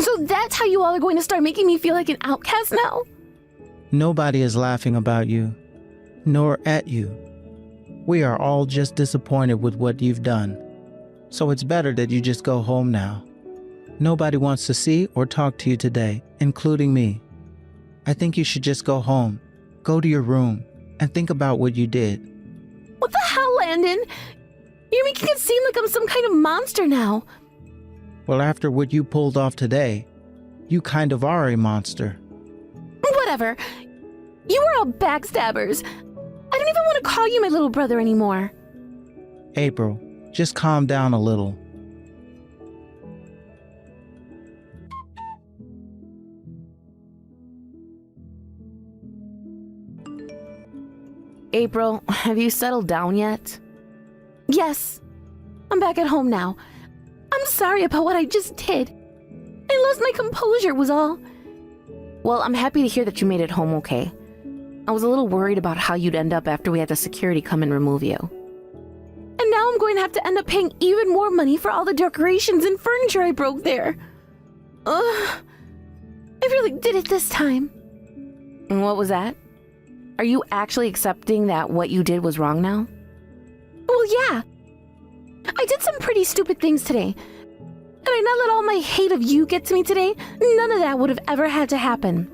So that's how you all are going to start making me feel like an outcast now? Nobody is laughing about you, nor at you. We are all just disappointed with what you've done. So it's better that you just go home now. Nobody wants to see or talk to you today, including me. I think you should just go home, go to your room, and think about what you did. What the hell, Landon? You're making it seem like I'm some kind of monster now. Well, after what you pulled off today, you kind of are a monster. Whatever. You were all backstabbers. I don't even want to call you my little brother anymore. April, just calm down a little. April, have you settled down yet? Yes. I'm back at home now. I'm sorry about what I just did. I lost my composure was all. Well, I'm happy to hear that you made it home okay. I was a little worried about how you'd end up after we had the security come and remove you. And now now I'm going to have to end up paying even more money for all the decorations and furniture I broke there. Ugh. I really did it this time. And what was that? Are you actually accepting that what you did was wrong now? Well, yeah. I did some pretty stupid things today. Had I not let all my hate of you get to me today, none of that would have ever had to happen.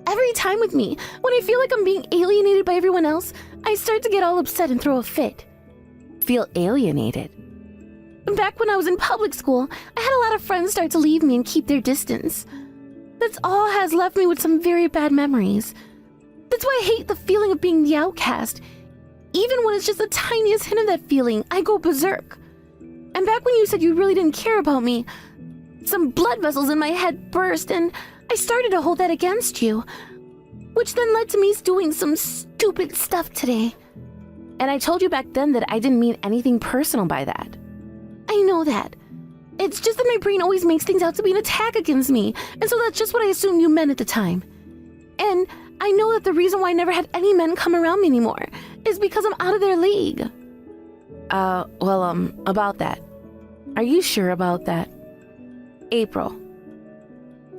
Every time with me, when I feel like I'm being alienated by everyone else, I start to get all upset and throw a fit. Feel alienated? Back when I was in public school, I had a lot of friends start to leave me and keep their distance. That's all has left me with some very bad memories. That's why I hate the feeling of being the outcast. Even when it's just the tiniest hint of that feeling, I go berserk. And back when you said you really didn't care about me, some blood vessels in my head burst and I started to hold that against you. Which then led to me doing some stupid stuff today. And I told you back then that I didn't mean anything personal by that. I know that. It's just that my brain always makes things out to be an attack against me, and so that's just what I assumed you meant at the time. And I know that the reason why I never had any men come around me anymore is because I'm out of their league. About that. Are you sure about that? April.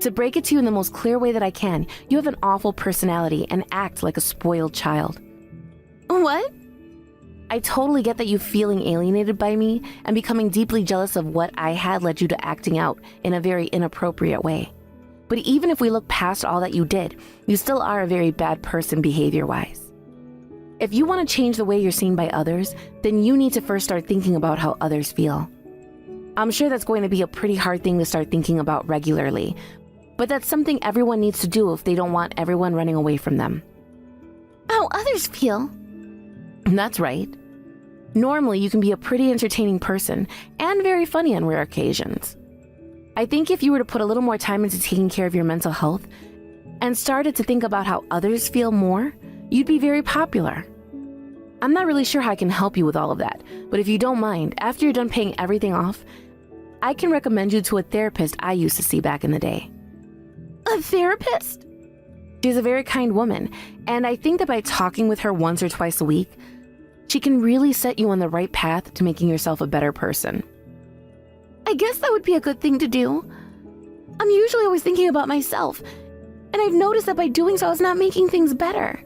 To break it to you in the most clear way that I can, you have an awful personality and act like a spoiled child. What? I totally get that you feeling alienated by me and becoming deeply jealous of what I had led you to acting out in a very inappropriate way. But even if we look past all that you did, you still are a very bad person behavior-wise. If you want to change the way you're seen by others, then you need to first start thinking about how others feel. I'm sure that's going to be a pretty hard thing to start thinking about regularly, but that's something everyone needs to do if they don't want everyone running away from them. How others feel? That's right. Normally, you can be a pretty entertaining person and very funny on rare occasions. I think if you were to put a little more time into taking care of your mental health and started to think about how others feel more, you'd be very popular. I'm not really sure how I can help you with all of that, but if you don't mind, after you're done paying everything off, I can recommend you to a therapist I used to see back in the day. A therapist? She's a very kind woman, and I think that by talking with her once or twice a week, she can really set you on the right path to making yourself a better person. I guess that would be a good thing to do. I'm usually always thinking about myself, and I've noticed that by doing so, I was not making things better.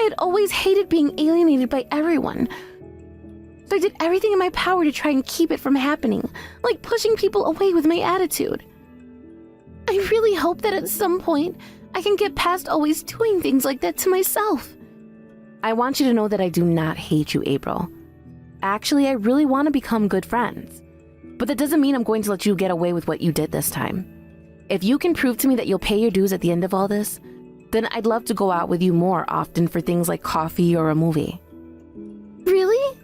I had always hated being alienated by everyone, so I did everything in my power to try and keep it from happening, like pushing people away with my attitude. I really hope that at some point, I can get past always doing things like that to myself. I want you to know that I do not hate you, April. Actually, I really want to become good friends. But that doesn't mean I'm going to let you get away with what you did this time. If you can prove to me that you'll pay your dues at the end of all this, then I'd love to go out with you more often for things like coffee or a movie. Really?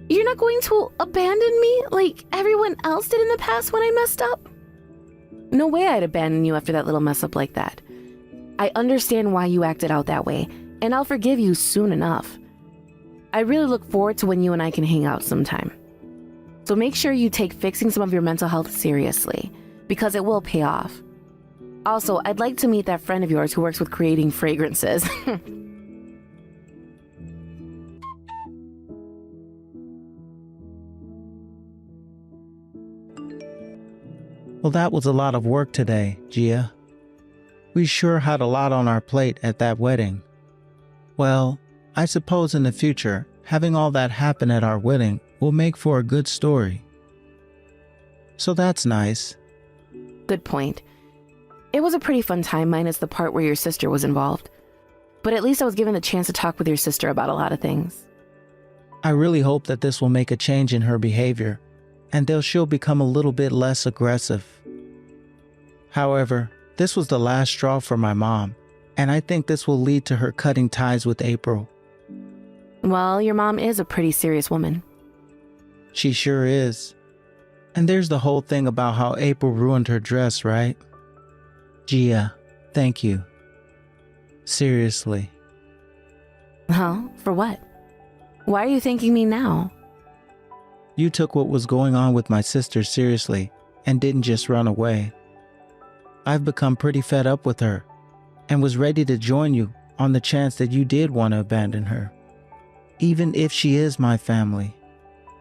You're not going to abandon me like everyone else did in the past when I messed up? No way I'd abandon you after that little mess up like that. I understand why you acted out that way, and I'll forgive you soon enough. I really look forward to when you and I can hang out sometime. So make sure you take fixing some of your mental health seriously, because it will pay off. Also, I'd like to meet that friend of yours who works with creating fragrances. Well, that was a lot of work today, Gia. We sure had a lot on our plate at that wedding. Well, I suppose in the future, having all that happen at our wedding will make for a good story. So that's nice. Good point. It was a pretty fun time, minus the part where your sister was involved. But at least I was given the chance to talk with your sister about a lot of things. I really hope that this will make a change in her behavior, and that she'll become a little bit less aggressive. However, this was the last straw for my mom, and I think this will lead to her cutting ties with April. Well, your mom is a pretty serious woman. She sure is. And there's the whole thing about how April ruined her dress, right? Gia, thank you. Seriously. Huh? For what? Why are you thanking me now? You took what was going on with my sister seriously and didn't just run away. I've become pretty fed up with her and was ready to join you on the chance that you did want to abandon her. Even if she is my family.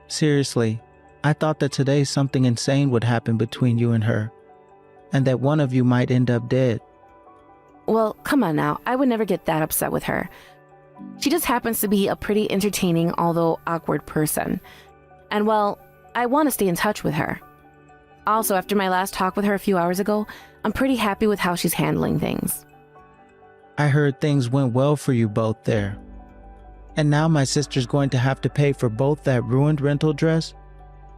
Seriously, I thought that today something insane would happen between you and her, and that one of you might end up dead. Well, come on now. I would never get that upset with her. She just happens to be a pretty entertaining, although awkward person. And well, I want to stay in touch with her. Also, after my last talk with her a few hours ago, I'm pretty happy with how she's handling things. I heard things went well for you both there. And now my sister's going to have to pay for both that ruined rental dress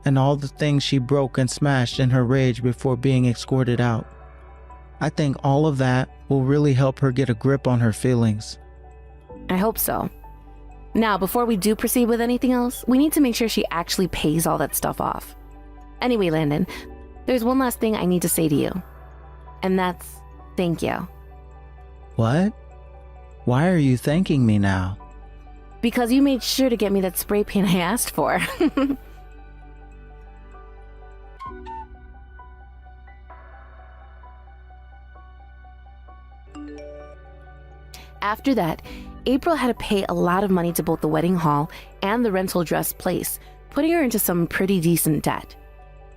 and all the things she broke and smashed in her rage before being escorted out. I think all of that will really help her get a grip on her feelings. I hope so. Now, before we do proceed with anything else, we need to make sure she actually pays all that stuff off. Anyway, Landon, there's one last thing I need to say to you. And that's thank you. What? Why are you thanking me now? Because you made sure to get me that spray paint I asked for. After that, April had to pay a lot of money to both the wedding hall and the rental dress place, putting her into some pretty decent debt.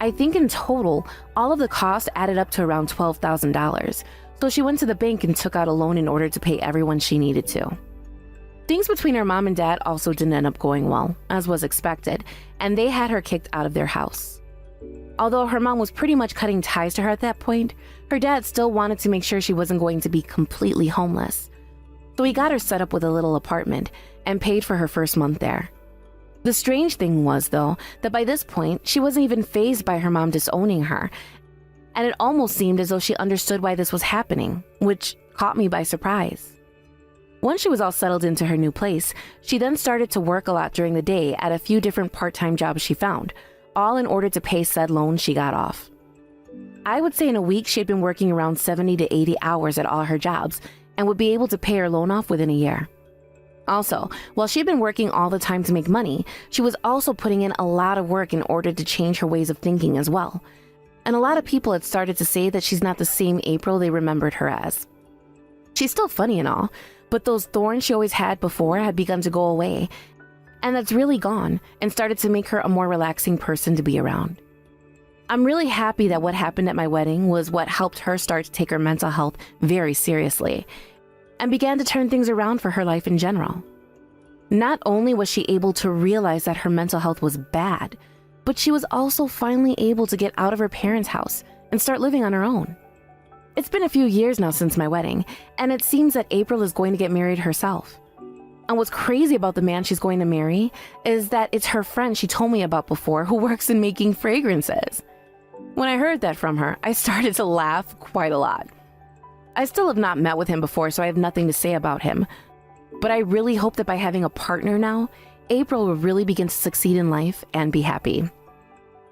I think in total, all of the costs added up to around $12,000, so she went to the bank and took out a loan in order to pay everyone she needed to. Things between her mom and dad also didn't end up going well, as was expected, and they had her kicked out of their house. Although her mom was pretty much cutting ties to her at that point, her dad still wanted to make sure she wasn't going to be completely homeless. So he got her set up with a little apartment and paid for her first month there. The strange thing was, though, that by this point, she wasn't even fazed by her mom disowning her, and it almost seemed as though she understood why this was happening, which caught me by surprise. Once she was all settled into her new place, she then started to work a lot during the day at a few different part-time jobs she found, all in order to pay said loan she got off. I would say in a week she had been working around 70 to 80 hours at all her jobs and would be able to pay her loan off within a year. Also, while she had been working all the time to make money, she was also putting in a lot of work in order to change her ways of thinking as well. And a lot of people had started to say that she's not the same April they remembered her as. She's still funny and all, but those thorns she always had before had begun to go away, and that's really gone and started to make her a more relaxing person to be around. I'm really happy that what happened at my wedding was what helped her start to take her mental health very seriously and began to turn things around for her life in general. Not only was she able to realize that her mental health was bad, but she was also finally able to get out of her parents' house and start living on her own. It's been a few years now since my wedding, and it seems that April is going to get married herself. And what's crazy about the man she's going to marry is that it's her friend she told me about before who works in making fragrances. When I heard that from her, I started to laugh quite a lot. I still have not met with him before, so I have nothing to say about him. But I really hope that by having a partner now, April will really begin to succeed in life and be happy.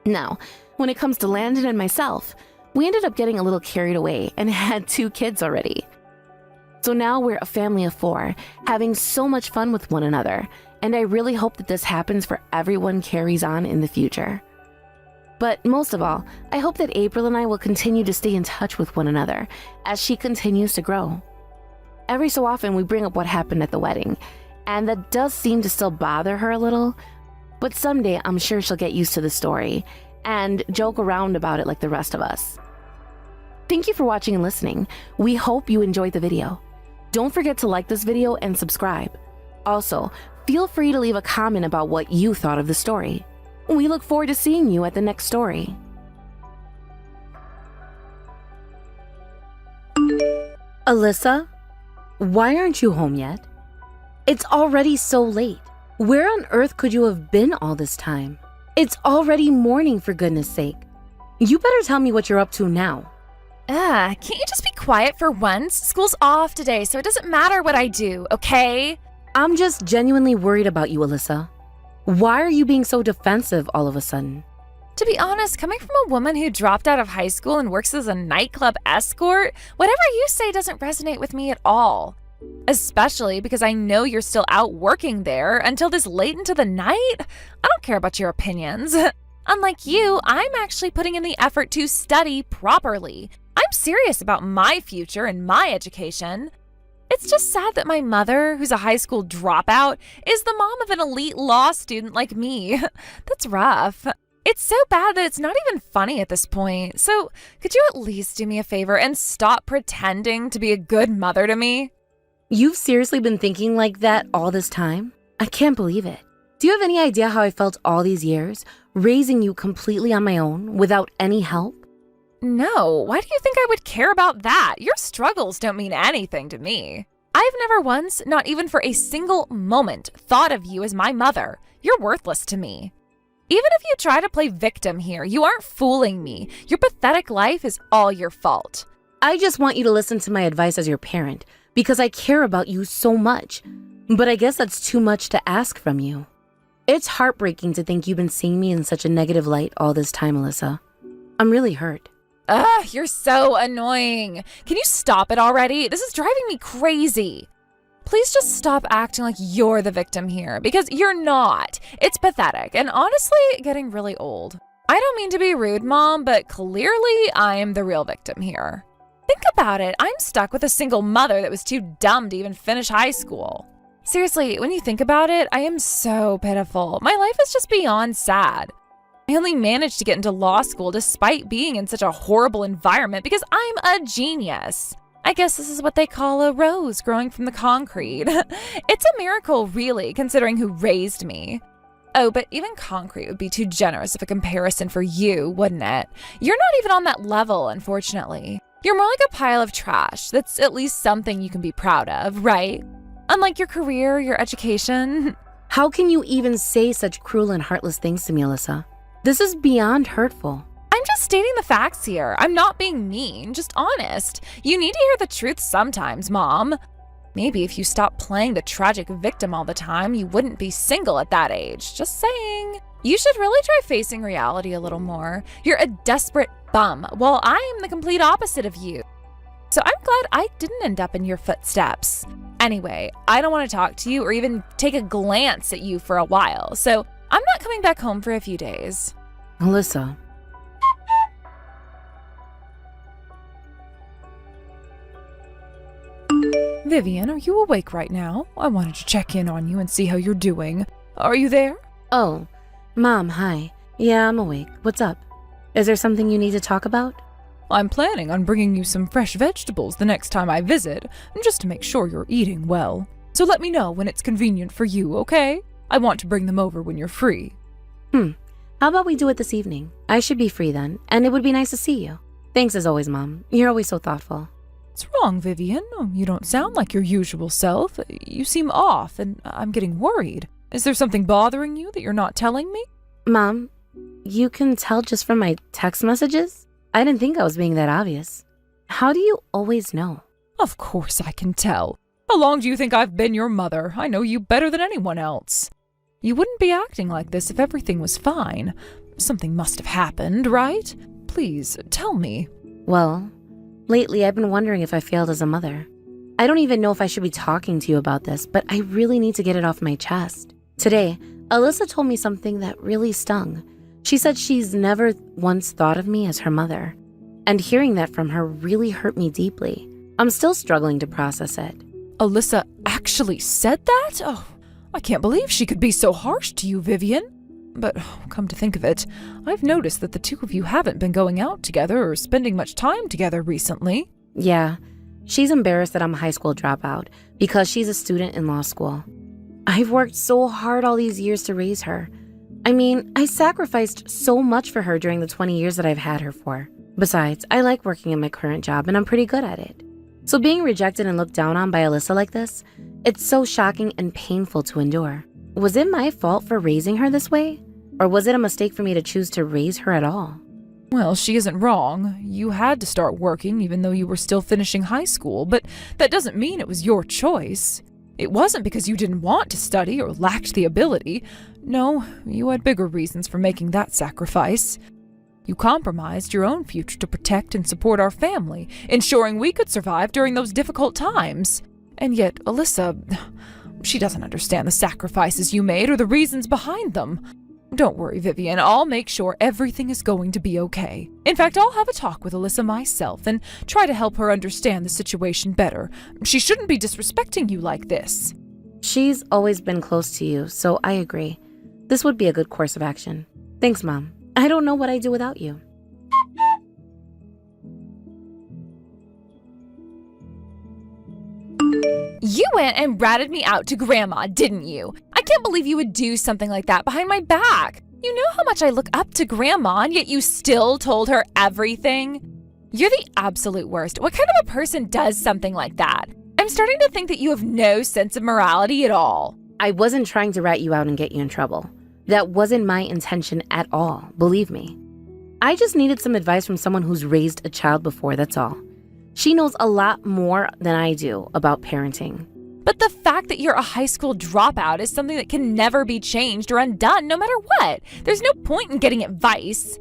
Now, when it comes to Landon and myself, we ended up getting a little carried away and had 2 kids already. So now we're a family of 4, having so much fun with one another, and I really hope that this happens for everyone carries on in the future. But most of all, I hope that April and I will continue to stay in touch with one another as she continues to grow. Every so often we bring up what happened at the wedding, and that does seem to still bother her a little, but someday I'm sure she'll get used to the story and joke around about it like the rest of us. Thank you for watching and listening. We hope you enjoyed the video. Don't forget to like this video and subscribe. Also, feel free to leave a comment about what you thought of the story. We look forward to seeing you at the next story. Alyssa, why aren't you home yet? It's already so late. Where on earth could you have been all this time? It's already morning, for goodness sake. You better tell me what you're up to now. Can't you just be quiet for once? School's off today, so it doesn't matter what I do, okay? I'm just genuinely worried about you, Alyssa. Why are you being so defensive all of a sudden? To be honest, coming from a woman who dropped out of high school and works as a nightclub escort, whatever you say doesn't resonate with me at all. Especially because I know you're still out working there until this late into the night. I don't care about your opinions. Unlike you, I'm actually putting in the effort to study properly. I'm serious about my future and my education. It's just sad that my mother, who's a high school dropout, is the mom of an elite law student like me. That's rough. It's so bad that it's not even funny at this point. So, could you at least do me a favor and stop pretending to be a good mother to me? You've seriously been thinking like that all this time? I can't believe it. Do you have any idea how I felt all these years, raising you completely on my own, without any help? No, why do you think I would care about that? Your struggles don't mean anything to me. I've never once, not even for a single moment, thought of you as my mother. You're worthless to me. Even if you try to play victim here, you aren't fooling me. Your pathetic life is all your fault. I just want you to listen to my advice as your parent, because I care about you so much. But I guess that's too much to ask from you. It's heartbreaking to think you've been seeing me in such a negative light all this time, Alyssa. I'm really hurt. Ugh, you're so annoying. Can you stop it already? This is driving me crazy. Please just stop acting like you're the victim here, because you're not. It's pathetic and honestly getting really old. I don't mean to be rude, Mom, but clearly I'm the real victim here. Think about it. I'm stuck with a single mother that was too dumb to even finish high school. Seriously, when you think about it, I am so pitiful. My life is just beyond sad. I only managed to get into law school despite being in such a horrible environment because I'm a genius. I guess this is what they call a rose growing from the concrete. It's a miracle, really, considering who raised me. Oh, but even concrete would be too generous of a comparison for you, wouldn't it? You're not even on that level, unfortunately. You're more like a pile of trash that's at least something you can be proud of, right? Unlike your career, your education. How can you even say such cruel and heartless things to me, Alyssa? This is beyond hurtful. I'm just stating the facts here. I'm not being mean, just honest. You need to hear the truth sometimes, Mom. Maybe if you stopped playing the tragic victim all the time, you wouldn't be single at that age. Just saying. You should really try facing reality a little more. You're a desperate bum, while I am the complete opposite of you. So I'm glad I didn't end up in your footsteps. Anyway, I don't want to talk to you or even take a glance at you for a while, so I'm not coming back home for a few days. Alyssa. Vivian, are you awake right now? I wanted to check in on you and see how you're doing. Are you there? Oh, Mom, hi. Yeah, I'm awake. What's up? Is there something you need to talk about? I'm planning on bringing you some fresh vegetables the next time I visit, just to make sure you're eating well. So let me know when it's convenient for you, okay? I want to bring them over when you're free. How about we do it this evening? I should be free then, and it would be nice to see you. Thanks as always, Mom. You're always so thoughtful. What's wrong, Vivian? You don't sound like your usual self. You seem off, and I'm getting worried. Is there something bothering you that you're not telling me? Mom, you can tell just from my text messages? I didn't think I was being that obvious. How do you always know? Of course I can tell. How long do you think I've been your mother? I know you better than anyone else. You wouldn't be acting like this if everything was fine. Something must have happened, right? Please, tell me. Well, lately I've been wondering if I failed as a mother. I don't even know if I should be talking to you about this, but I really need to get it off my chest. Today, Alyssa told me something that really stung. She said she's never once thought of me as her mother. And hearing that from her really hurt me deeply. I'm still struggling to process it. Alyssa actually said that? Oh, I can't believe she could be so harsh to you, Vivian. But come to think of it, I've noticed that the two of you haven't been going out together or spending much time together recently. Yeah, she's embarrassed that I'm a high school dropout because she's a student in law school. I've worked so hard all these years to raise her. I mean, I sacrificed so much for her during the 20 years that I've had her for. Besides, I like working in my current job and I'm pretty good at it. So being rejected and looked down on by Alyssa like this, it's so shocking and painful to endure. Was it my fault for raising her this way? Or was it a mistake for me to choose to raise her at all? Well, she isn't wrong. You had to start working even though you were still finishing high school, but that doesn't mean it was your choice. It wasn't because you didn't want to study or lacked the ability. No, you had bigger reasons for making that sacrifice. You compromised your own future to protect and support our family, ensuring we could survive during those difficult times. And yet, Alyssa, she doesn't understand the sacrifices you made or the reasons behind them. Don't worry, Vivian. I'll make sure everything is going to be okay. In fact, I'll have a talk with Alyssa myself and try to help her understand the situation better. She shouldn't be disrespecting you like this. She's always been close to you, so I agree. This would be a good course of action. Thanks, Mom. I don't know what I'd do without you. You went and ratted me out to Grandma, didn't you? I can't believe you would do something like that behind my back. You know how much I look up to Grandma, and yet you still told her everything? You're the absolute worst. What kind of a person does something like that? I'm starting to think that you have no sense of morality at all. I wasn't trying to rat you out and get you in trouble. That wasn't my intention at all, believe me. I just needed some advice from someone who's raised a child before, that's all. She knows a lot more than I do about parenting. But the fact that you're a high school dropout is something that can never be changed or undone no matter what. There's no point in getting advice.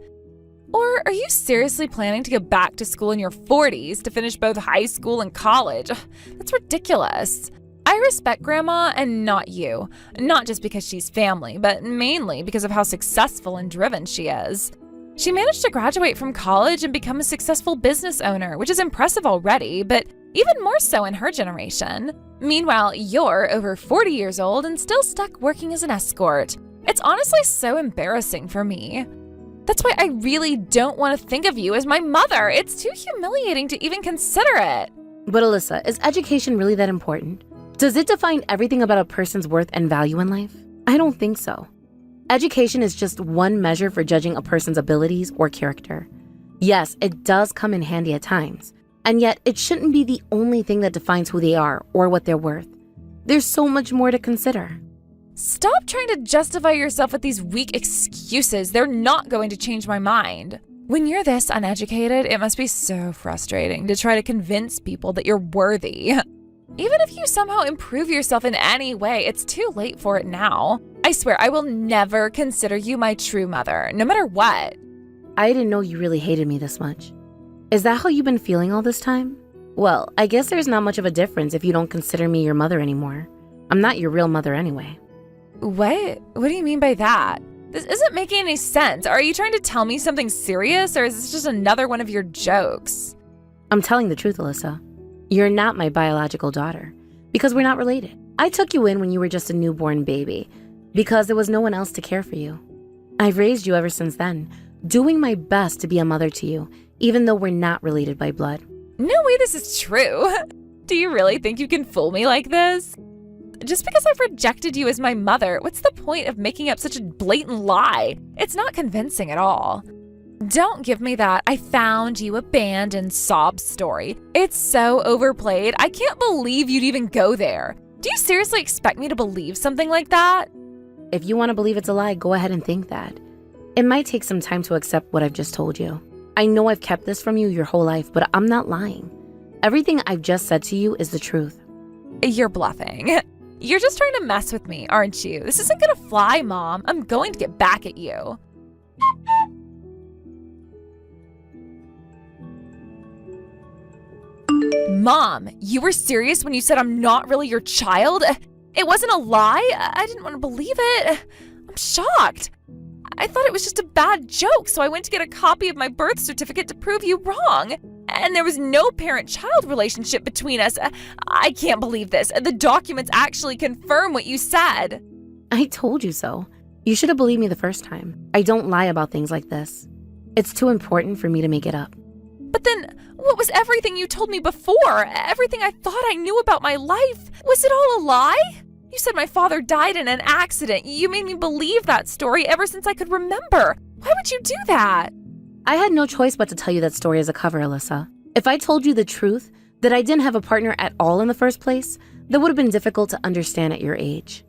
Or are you seriously planning to go back to school in your 40s to finish both high school and college? Ugh, that's ridiculous. I respect Grandma and not you. Not just because she's family, but mainly because of how successful and driven she is. She managed to graduate from college and become a successful business owner, which is impressive already, but even more so in her generation. Meanwhile, you're over 40 years old and still stuck working as an escort. It's honestly so embarrassing for me. That's why I really don't want to think of you as my mother. It's too humiliating to even consider it. But Alyssa, is education really that important? Does it define everything about a person's worth and value in life? I don't think so. Education is just one measure for judging a person's abilities or character. Yes, it does come in handy at times, and yet it shouldn't be the only thing that defines who they are or what they're worth. There's so much more to consider. Stop trying to justify yourself with these weak excuses. They're not going to change my mind. When you're this uneducated, it must be so frustrating to try to convince people that you're worthy. Even if you somehow improve yourself in any way, it's too late for it now. I swear, I will never consider you my true mother, no matter what. I didn't know you really hated me this much. Is that how you've been feeling all this time? Well, I guess there's not much of a difference if you don't consider me your mother anymore. I'm not your real mother anyway. What? What do you mean by that? This isn't making any sense. Are you trying to tell me something serious, or is this just another one of your jokes? I'm telling the truth, Alyssa. You're not my biological daughter, because we're not related. I took you in when you were just a newborn baby, because there was no one else to care for you. I've raised you ever since then, doing my best to be a mother to you, even though we're not related by blood. No way this is true. Do you really think you can fool me like this? Just because I've rejected you as my mother, what's the point of making up such a blatant lie? It's not convincing at all. Don't give me that "I found you abandoned" sob story. It's so overplayed. I can't believe you'd even go there. Do you seriously expect me to believe something like that? If you want to believe it's a lie, go ahead and think that. It might take some time to accept what I've just told you. I know I've kept this from you your whole life, but I'm not lying. Everything I've just said to you is the truth. You're bluffing. You're just trying to mess with me, aren't you? This isn't gonna fly, Mom. I'm going to get back at you. Mom, you were serious when you said I'm not really your child? It wasn't a lie? I didn't want to believe it. I'm shocked. I thought it was just a bad joke, so I went to get a copy of my birth certificate to prove you wrong. And there was no parent-child relationship between us. I can't believe this. The documents actually confirm what you said. I told you so. You should have believed me the first time. I don't lie about things like this. It's too important for me to make it up. But then, what was everything you told me before? Everything I thought I knew about my life? Was it all a lie? You said my father died in an accident. You made me believe that story ever since I could remember. Why would you do that? I had no choice but to tell you that story as a cover, Alyssa. If I told you the truth, that I didn't have a partner at all in the first place, that would have been difficult to understand at your age.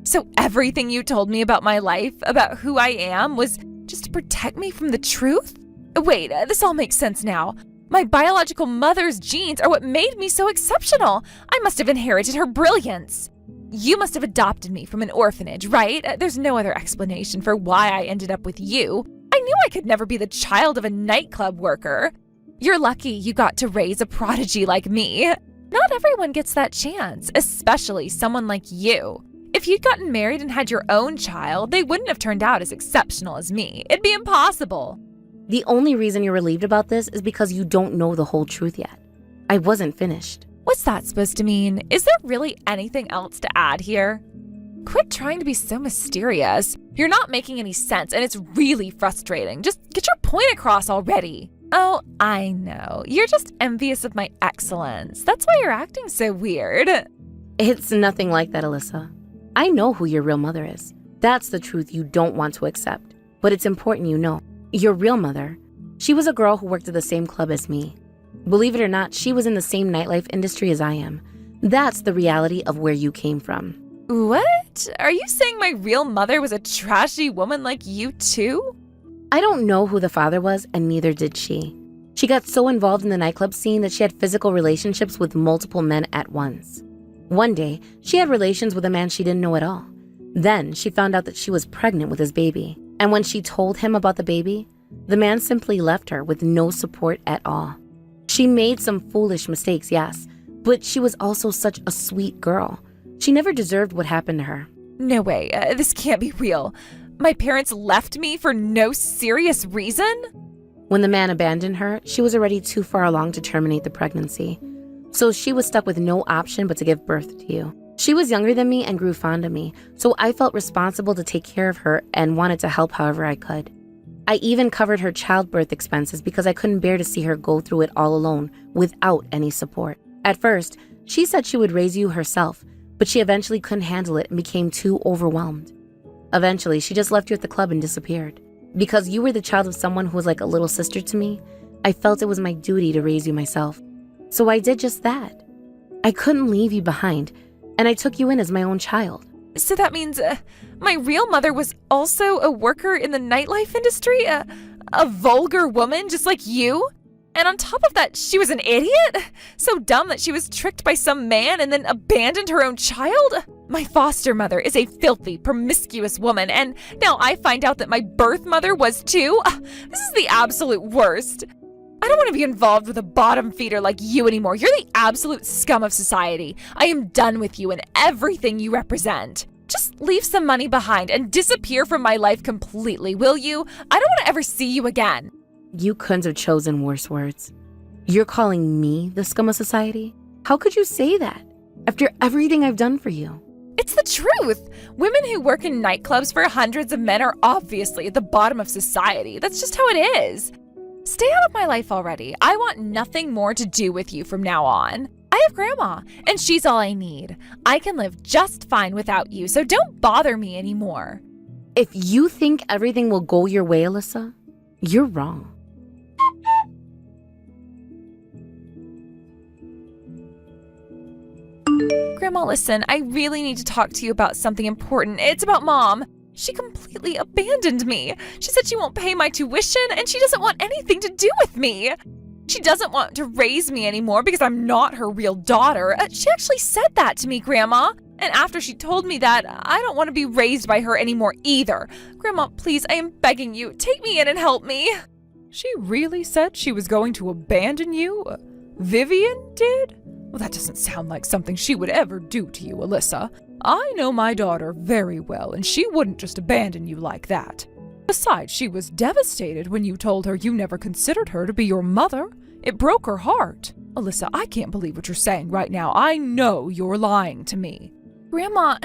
So everything you told me about my life, about who I am, was just to protect me from the truth? Wait, this all makes sense now. My biological mother's genes are what made me so exceptional. I must have inherited her brilliance. You must have adopted me from an orphanage, right? There's no other explanation for why I ended up with you. I knew I could never be the child of a nightclub worker. You're lucky you got to raise a prodigy like me. Not everyone gets that chance, especially someone like you. If you'd gotten married and had your own child, they wouldn't have turned out as exceptional as me. It'd be impossible. The only reason you're relieved about this is because you don't know the whole truth yet. I wasn't finished. What's that supposed to mean? Is there really anything else to add here? Quit trying to be so mysterious. You're not making any sense, and it's really frustrating. Just get your point across already. Oh, I know. You're just envious of my excellence. That's why you're acting so weird. It's nothing like that, Alyssa. I know who your real mother is. That's the truth you don't want to accept. But it's important you know. Your real mother, she was a girl who worked at the same club as me. Believe it or not, she was in the same nightlife industry as I am. That's the reality of where you came from. What? Are you saying my real mother was a trashy woman like you too? I don't know who the father was, and neither did she. She got so involved in the nightclub scene that she had physical relationships with multiple men at once. One day, she had relations with a man she didn't know at all. Then she found out that she was pregnant with his baby. And when she told him about the baby, the man simply left her with no support at all. She made some foolish mistakes, yes, but she was also such a sweet girl. She never deserved what happened to her. No way, this can't be real. My parents left me for no serious reason? When the man abandoned her, she was already too far along to terminate the pregnancy. So she was stuck with no option but to give birth to you. She was younger than me and grew fond of me, so I felt responsible to take care of her and wanted to help however I could. I even covered her childbirth expenses because I couldn't bear to see her go through it all alone without any support. At first, she said she would raise you herself, but she eventually couldn't handle it and became too overwhelmed. Eventually, she just left you at the club and disappeared. Because you were the child of someone who was like a little sister to me, I felt it was my duty to raise you myself. So I did just that. I couldn't leave you behind, and I took you in as my own child. So that means my real mother was also a worker in the nightlife industry? A vulgar woman just like you? And on top of that, she was an idiot? So dumb that she was tricked by some man and then abandoned her own child? My foster mother is a filthy, promiscuous woman, and now I find out that my birth mother was too? This is the absolute worst. I don't want to be involved with a bottom feeder like you anymore. You're the absolute scum of society. I am done with you and everything you represent. Just leave some money behind and disappear from my life completely, will you? I don't want to ever see you again. You couldn't have chosen worse words. You're calling me the scum of society? How could you say that after everything I've done for you? It's the truth. Women who work in nightclubs for hundreds of men are obviously at the bottom of society. That's just how it is. Stay out of my life already. I want nothing more to do with you from now on. I have Grandma, and she's all I need. I can live just fine without you, so don't bother me anymore. If you think everything will go your way, Alyssa, you're wrong. Grandma, listen, I really need to talk to you about something important. It's about Mom. She completely abandoned me. She said she won't pay my tuition and she doesn't want anything to do with me. She doesn't want to raise me anymore because I'm not her real daughter. She actually said that to me, Grandma. And after she told me that, I don't want to be raised by her anymore either. Grandma, please, I am begging you, take me in and help me. She really said she was going to abandon you? Vivian did? Well, that doesn't sound like something she would ever do to you, Alyssa. I know my daughter very well, and she wouldn't just abandon you like that. Besides, she was devastated when you told her you never considered her to be your mother. It broke her heart. Alyssa, I can't believe what you're saying right now. I know you're lying to me. Grandma,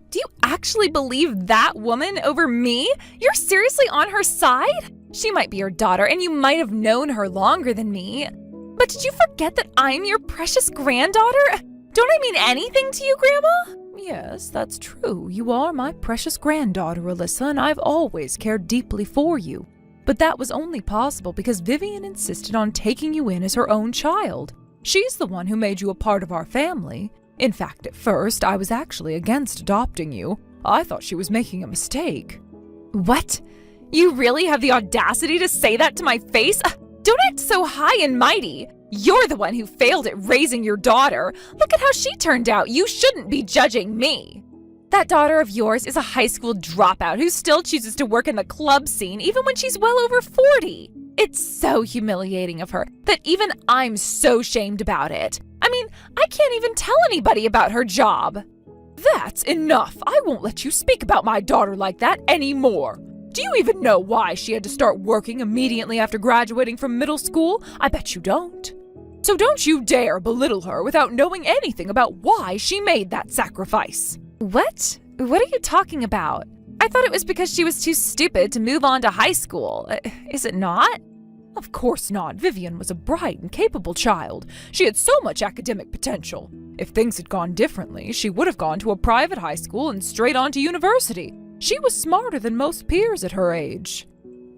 do you actually believe that woman over me? You're seriously on her side? She might be your daughter, and you might have known her longer than me. But did you forget that I'm your precious granddaughter? Don't I mean anything to you, Grandma? Yes, that's true. You are my precious granddaughter, Alyssa, and I've always cared deeply for you. But that was only possible because Vivian insisted on taking you in as her own child. She's the one who made you a part of our family. In fact, at first, I was actually against adopting you. I thought she was making a mistake. What? You really have the audacity to say that to my face? Don't act so high and mighty. You're the one who failed at raising your daughter. Look at how she turned out. You shouldn't be judging me. That daughter of yours is a high school dropout who still chooses to work in the club scene even when she's well over 40. It's so humiliating of her that even I'm so shamed about it. I mean, I can't even tell anybody about her job. That's enough! I won't let you speak about my daughter like that anymore! Do you even know why she had to start working immediately after graduating from middle school? I bet you don't. So don't you dare belittle her without knowing anything about why she made that sacrifice. What? What are you talking about? I thought it was because she was too stupid to move on to high school. Is it not? Of course not. Vivian was a bright and capable child. She had so much academic potential. If things had gone differently, she would have gone to a private high school and straight on to university. She was smarter than most peers at her age.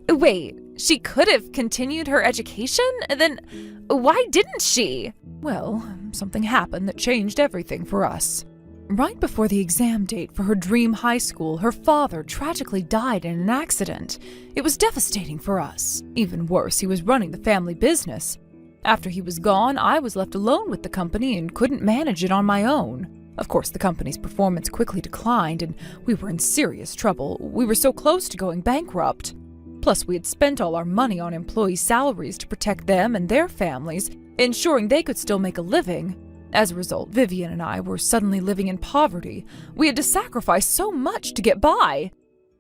Wait, she could have continued her education? Then why didn't she? Well, something happened that changed everything for us. Right before the exam date for her dream high school, her father tragically died in an accident. It was devastating for us. Even worse, he was running the family business. After he was gone, I was left alone with the company and couldn't manage it on my own. Of course, the company's performance quickly declined, and we were in serious trouble. We were so close to going bankrupt. Plus, we had spent all our money on employee salaries to protect them and their families, ensuring they could still make a living. As a result, Vivian and I were suddenly living in poverty. We had to sacrifice so much to get by.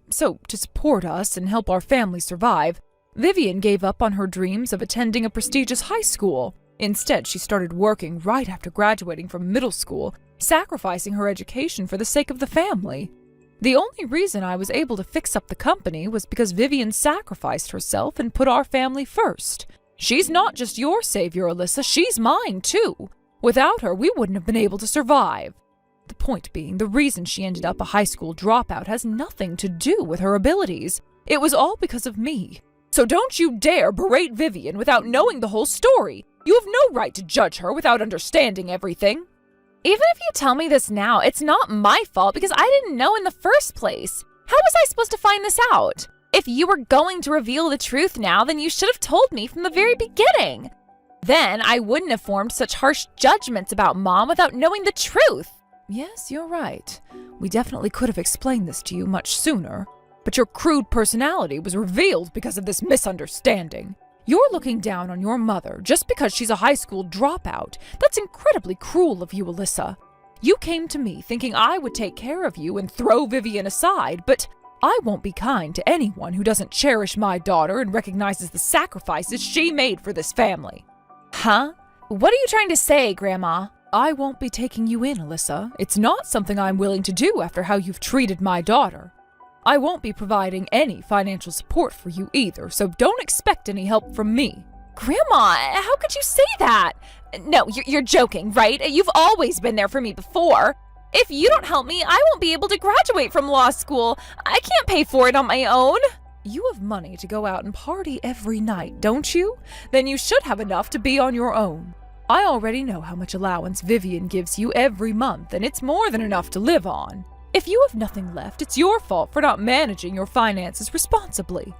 So, to support us and help our family survive, Vivian gave up on her dreams of attending a prestigious high school. Instead, she started working right after graduating from middle school, sacrificing her education for the sake of the family. The only reason I was able to fix up the company was because Vivian sacrificed herself and put our family first. She's not just your savior, Alyssa, she's mine too. Without her, we wouldn't have been able to survive. The point being, the reason she ended up a high school dropout has nothing to do with her abilities. It was all because of me. So don't you dare berate Vivian without knowing the whole story. You have no right to judge her without understanding everything. Even if you tell me this now, it's not my fault because I didn't know in the first place. How was I supposed to find this out? If you were going to reveal the truth now, then you should have told me from the very beginning. Then I wouldn't have formed such harsh judgments about Mom without knowing the truth. Yes, you're right. We definitely could have explained this to you much sooner. But your crude personality was revealed because of this misunderstanding. You're looking down on your mother just because she's a high school dropout. That's incredibly cruel of you, Alyssa. You came to me thinking I would take care of you and throw Vivian aside, but I won't be kind to anyone who doesn't cherish my daughter and recognizes the sacrifices she made for this family. Huh? What are you trying to say, Grandma? I won't be taking you in, Alyssa. It's not something I'm willing to do after how you've treated my daughter. I won't be providing any financial support for you either, so don't expect any help from me. Grandma, how could you say that? No, you're joking, right? You've always been there for me before. If you don't help me, I won't be able to graduate from law school. I can't pay for it on my own. You have money to go out and party every night, don't you? Then you should have enough to be on your own. I already know how much allowance Vivian gives you every month, and it's more than enough to live on. If you have nothing left, it's your fault for not managing your finances responsibly.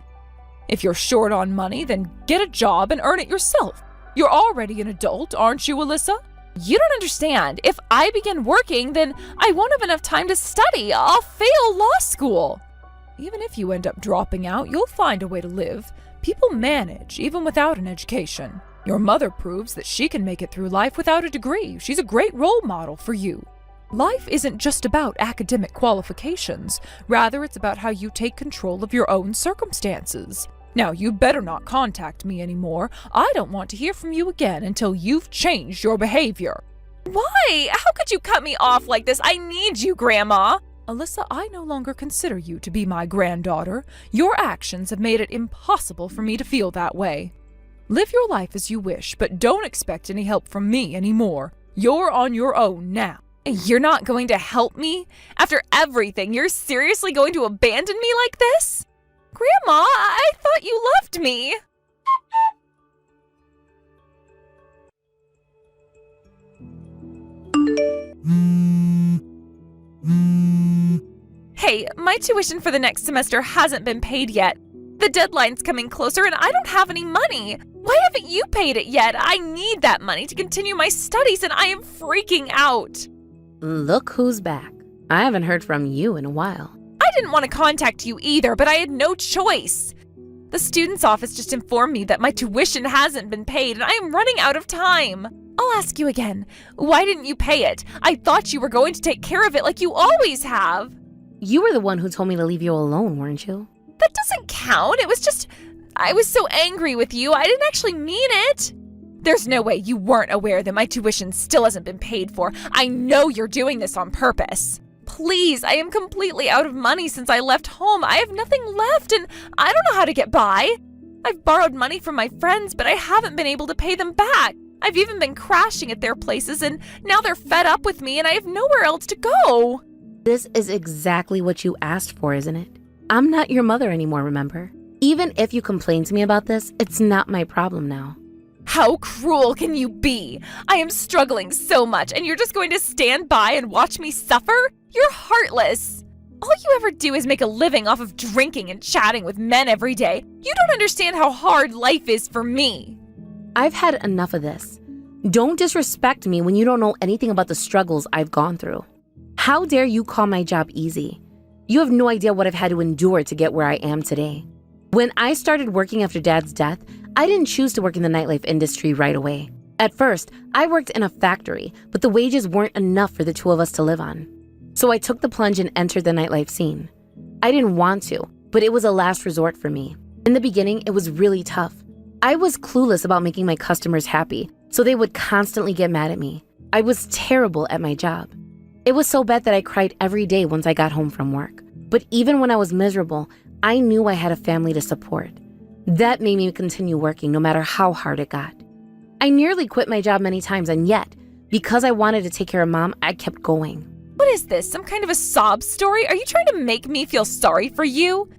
If you're short on money, then get a job and earn it yourself. You're already an adult, aren't you, Alyssa? You don't understand. If I begin working, then I won't have enough time to study. I'll fail law school. Even if you end up dropping out, you'll find a way to live. People manage, even without an education. Your mother proves that she can make it through life without a degree. She's a great role model for you. Life isn't just about academic qualifications. Rather, it's about how you take control of your own circumstances. Now, you better not contact me anymore. I don't want to hear from you again until you've changed your behavior. Why? How could you cut me off like this? I need you, Grandma. Alyssa, I no longer consider you to be my granddaughter. Your actions have made it impossible for me to feel that way. Live your life as you wish, but don't expect any help from me anymore. You're on your own now. You're not going to help me? After everything, you're seriously going to abandon me like this? Grandma, I thought you loved me. Hey, my tuition for the next semester hasn't been paid yet. The deadline's coming closer and I don't have any money. Why haven't you paid it yet? I need that money to continue my studies and I am freaking out. Look who's back. I haven't heard from you in a while. I didn't want to contact you either, but I had no choice. The student's office just informed me that my tuition hasn't been paid and I am running out of time. I'll ask you again. Why didn't you pay it? I thought you were going to take care of it like you always have. You were the one who told me to leave you alone, weren't you? That doesn't count. It was just, I was so angry with you. I didn't actually mean it. There's no way you weren't aware that my tuition still hasn't been paid for. I know you're doing this on purpose. Please, I am completely out of money since I left home. I have nothing left and I don't know how to get by. I've borrowed money from my friends, but I haven't been able to pay them back. I've even been crashing at their places and now they're fed up with me and I have nowhere else to go. This is exactly what you asked for, isn't it? I'm not your mother anymore, remember? Even if you complain to me about this, it's not my problem now. How cruel can you be? I am struggling so much and you're just going to stand by and watch me suffer? You're heartless. All you ever do is make a living off of drinking and chatting with men every day. You don't understand how hard life is for me. I've had enough of this. Don't disrespect me when you don't know anything about the struggles I've gone through. How dare you call my job easy? You have no idea what I've had to endure to get where I am today. When I started working after Dad's death, I didn't choose to work in the nightlife industry right away. At first, I worked in a factory, but the wages weren't enough for the two of us to live on. So I took the plunge and entered the nightlife scene. I didn't want to, but it was a last resort for me. In the beginning, it was really tough. I was clueless about making my customers happy, so they would constantly get mad at me. I was terrible at my job. It was so bad that I cried every day once I got home from work. But even when I was miserable, I knew I had a family to support. That made me continue working no matter how hard it got. I nearly quit my job many times, and yet, because I wanted to take care of Mom, I kept going. What is this? Some kind of a sob story? Are you trying to make me feel sorry for you?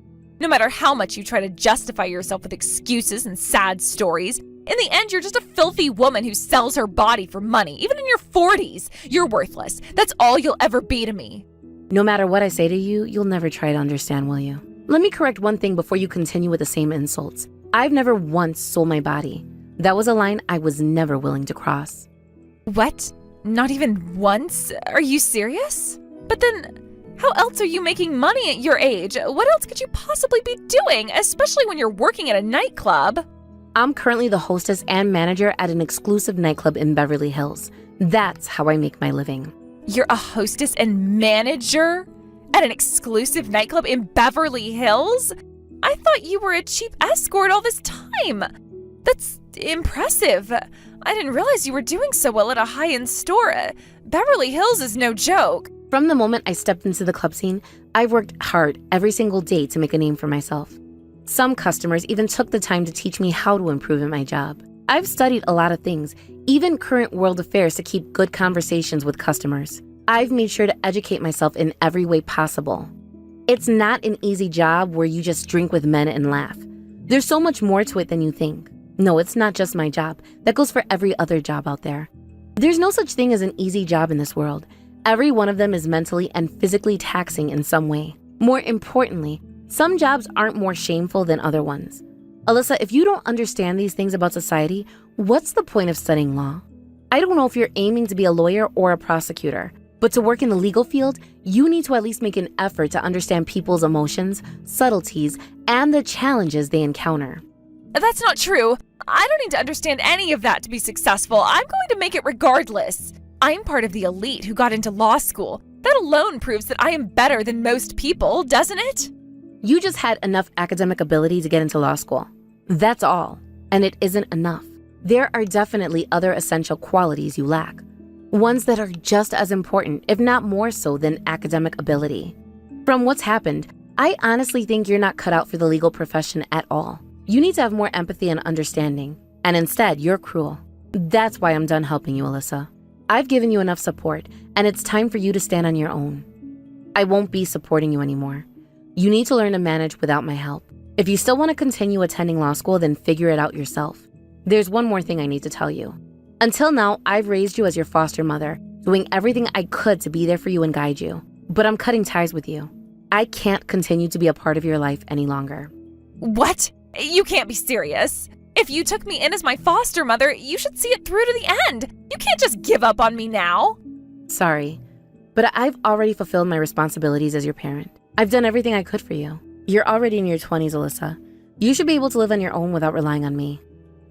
No matter how much you try to justify yourself with excuses and sad stories, in the end, you're just a filthy woman who sells her body for money. Even in your 40s, you're worthless. That's all you'll ever be to me. No matter what I say to you, you'll never try to understand, will you? Let me correct one thing before you continue with the same insults. I've never once sold my body. That was a line I was never willing to cross. What? Not even once? Are you serious? But then, how else are you making money at your age? What else could you possibly be doing, especially when you're working at a nightclub? I'm currently the hostess and manager at an exclusive nightclub in Beverly Hills. That's how I make my living. You're a hostess and manager at an exclusive nightclub in Beverly Hills? I thought you were a cheap escort all this time. That's impressive. I didn't realize you were doing so well at a high-end store. Beverly Hills is no joke. From the moment I stepped into the club scene, I've worked hard every single day to make a name for myself. Some customers even took the time to teach me how to improve at my job. I've studied a lot of things, even current world affairs, to keep good conversations with customers. I've made sure to educate myself in every way possible. It's not an easy job where you just drink with men and laugh. There's so much more to it than you think. No, it's not just my job. That goes for every other job out there. There's no such thing as an easy job in this world. Every one of them is mentally and physically taxing in some way. More importantly, some jobs aren't more shameful than other ones. Alyssa, if you don't understand these things about society, what's the point of studying law? I don't know if you're aiming to be a lawyer or a prosecutor, but to work in the legal field, you need to at least make an effort to understand people's emotions, subtleties, and the challenges they encounter. That's not true. I don't need to understand any of that to be successful. I'm going to make it regardless. I'm part of the elite who got into law school. That alone proves that I am better than most people, doesn't it? You just had enough academic ability to get into law school. That's all. And it isn't enough. There are definitely other essential qualities you lack. Ones that are just as important, if not more so, than academic ability. From what's happened, I honestly think you're not cut out for the legal profession at all. You need to have more empathy and understanding. And instead, you're cruel. That's why I'm done helping you, Alyssa. I've given you enough support, and it's time for you to stand on your own. I won't be supporting you anymore. You need to learn to manage without my help. If you still want to continue attending law school, then figure it out yourself. There's one more thing I need to tell you. Until now, I've raised you as your foster mother, doing everything I could to be there for you and guide you. But I'm cutting ties with you. I can't continue to be a part of your life any longer. What? You can't be serious. If you took me in as my foster mother, you should see it through to the end. You can't just give up on me now. Sorry, but I've already fulfilled my responsibilities as your parent. I've done everything I could for you. You're already in your 20s, Alyssa. You should be able to live on your own without relying on me.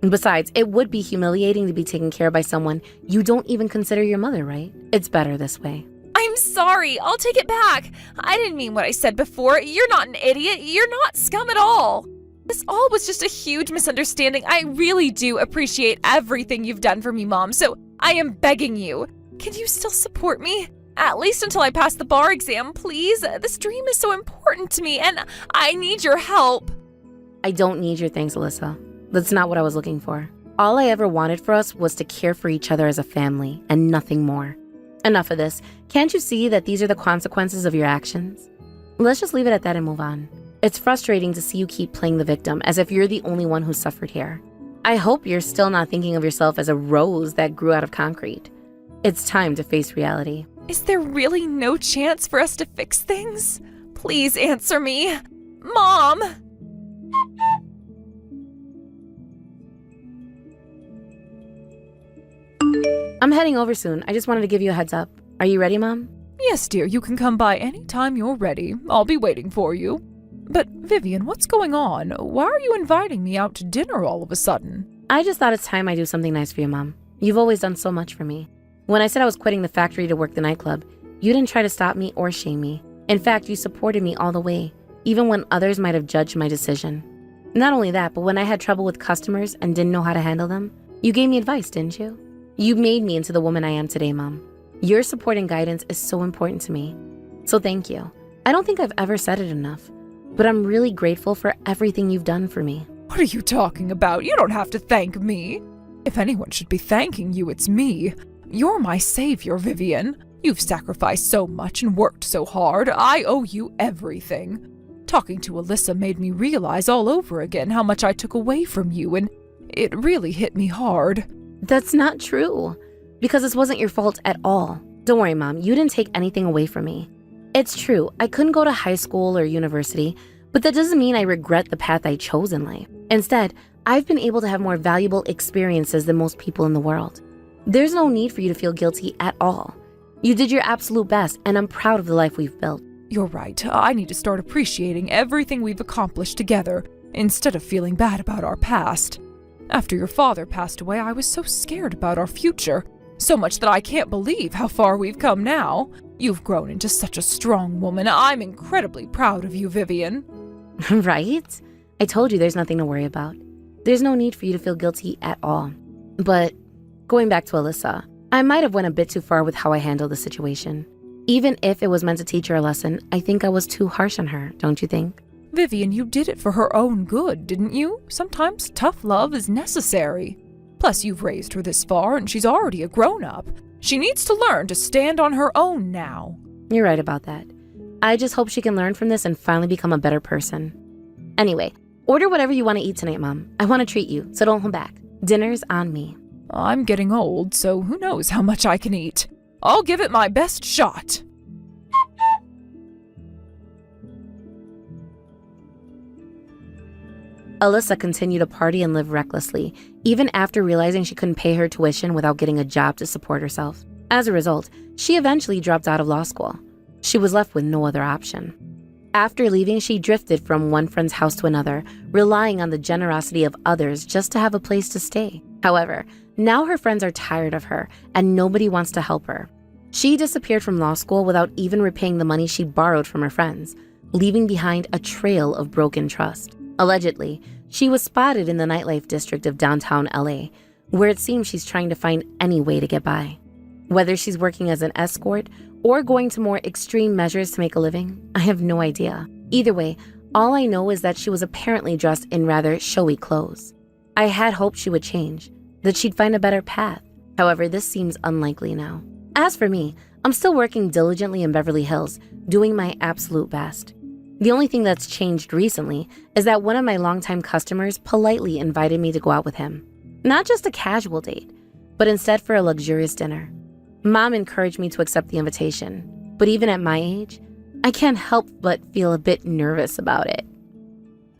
And besides, it would be humiliating to be taken care of by someone you don't even consider your mother, right? It's better this way. I'm sorry. I'll take it back. I didn't mean what I said before. You're not an idiot. You're not scum at all. This all was just a huge misunderstanding. I really do appreciate everything you've done for me, Mom, so I am begging you. Can you still support me? At least until I pass the bar exam, please. This dream is so important to me, and I need your help. I don't need your thanks, Alyssa. That's not what I was looking for. All I ever wanted for us was to care for each other as a family, and nothing more. Enough of this. Can't you see that these are the consequences of your actions? Let's just leave it at that and move on. It's frustrating to see you keep playing the victim as if you're the only one who suffered here. I hope you're still not thinking of yourself as a rose that grew out of concrete. It's time to face reality. Is there really no chance for us to fix things? Please answer me. Mom! I'm heading over soon. I just wanted to give you a heads up. Are you ready, Mom? Yes, dear, you can come by any time you're ready. I'll be waiting for you. But, Vivian, what's going on? Why are you inviting me out to dinner all of a sudden? I just thought it's time I do something nice for you, Mom. You've always done so much for me. When I said I was quitting the factory to work the nightclub, you didn't try to stop me or shame me. In fact, you supported me all the way, even when others might have judged my decision. Not only that, but when I had trouble with customers and didn't know how to handle them, you gave me advice, didn't you? You made me into the woman I am today, Mom. Your support and guidance is so important to me. So thank you. I don't think I've ever said it enough, but I'm really grateful for everything you've done for me. What are you talking about? You don't have to thank me. If anyone should be thanking you, it's me. You're my savior, Vivian. You've sacrificed so much and worked so hard. I owe you everything. Talking to Alyssa made me realize all over again how much I took away from you, and it really hit me hard. That's not true, because this wasn't your fault at all. Don't worry, Mom, you didn't take anything away from me. It's true, I couldn't go to high school or university, but that doesn't mean I regret the path I chose in life. Instead, I've been able to have more valuable experiences than most people in the world. There's no need for you to feel guilty at all. You did your absolute best, and I'm proud of the life we've built. You're right. I need to start appreciating everything we've accomplished together, instead of feeling bad about our past. After your father passed away, I was so scared about our future, so much that I can't believe how far we've come now. You've grown into such a strong woman. I'm incredibly proud of you, Vivian. Right? I told you there's nothing to worry about. There's no need for you to feel guilty at all. But going back to Alyssa, I might have went a bit too far with how I handled the situation. Even if it was meant to teach her a lesson, I think I was too harsh on her, don't you think? Vivian, you did it for her own good, didn't you? Sometimes tough love is necessary. Plus, you've raised her this far, and she's already a grown-up. She needs to learn to stand on her own now. You're right about that. I just hope she can learn from this and finally become a better person. Anyway, order whatever you want to eat tonight, Mom. I want to treat you, so don't hold back. Dinner's on me. I'm getting old, so who knows how much I can eat. I'll give it my best shot. Alyssa continued to party and live recklessly, even after realizing she couldn't pay her tuition without getting a job to support herself. As a result, she eventually dropped out of law school. She was left with no other option. After leaving, she drifted from one friend's house to another, relying on the generosity of others just to have a place to stay. However, now her friends are tired of her, and nobody wants to help her. She disappeared from law school without even repaying the money she borrowed from her friends, leaving behind a trail of broken trust. Allegedly, she was spotted in the nightlife district of downtown LA, where it seems she's trying to find any way to get by. Whether she's working as an escort or going to more extreme measures to make a living, I have no idea. Either way, all I know is that she was apparently dressed in rather showy clothes. I had hoped she would change, that she'd find a better path. However, this seems unlikely now. As for me, I'm still working diligently in Beverly Hills, doing my absolute best. The only thing that's changed recently is that one of my longtime customers politely invited me to go out with him. Not just a casual date, but instead for a luxurious dinner. Mom encouraged me to accept the invitation, but even at my age, I can't help but feel a bit nervous about it.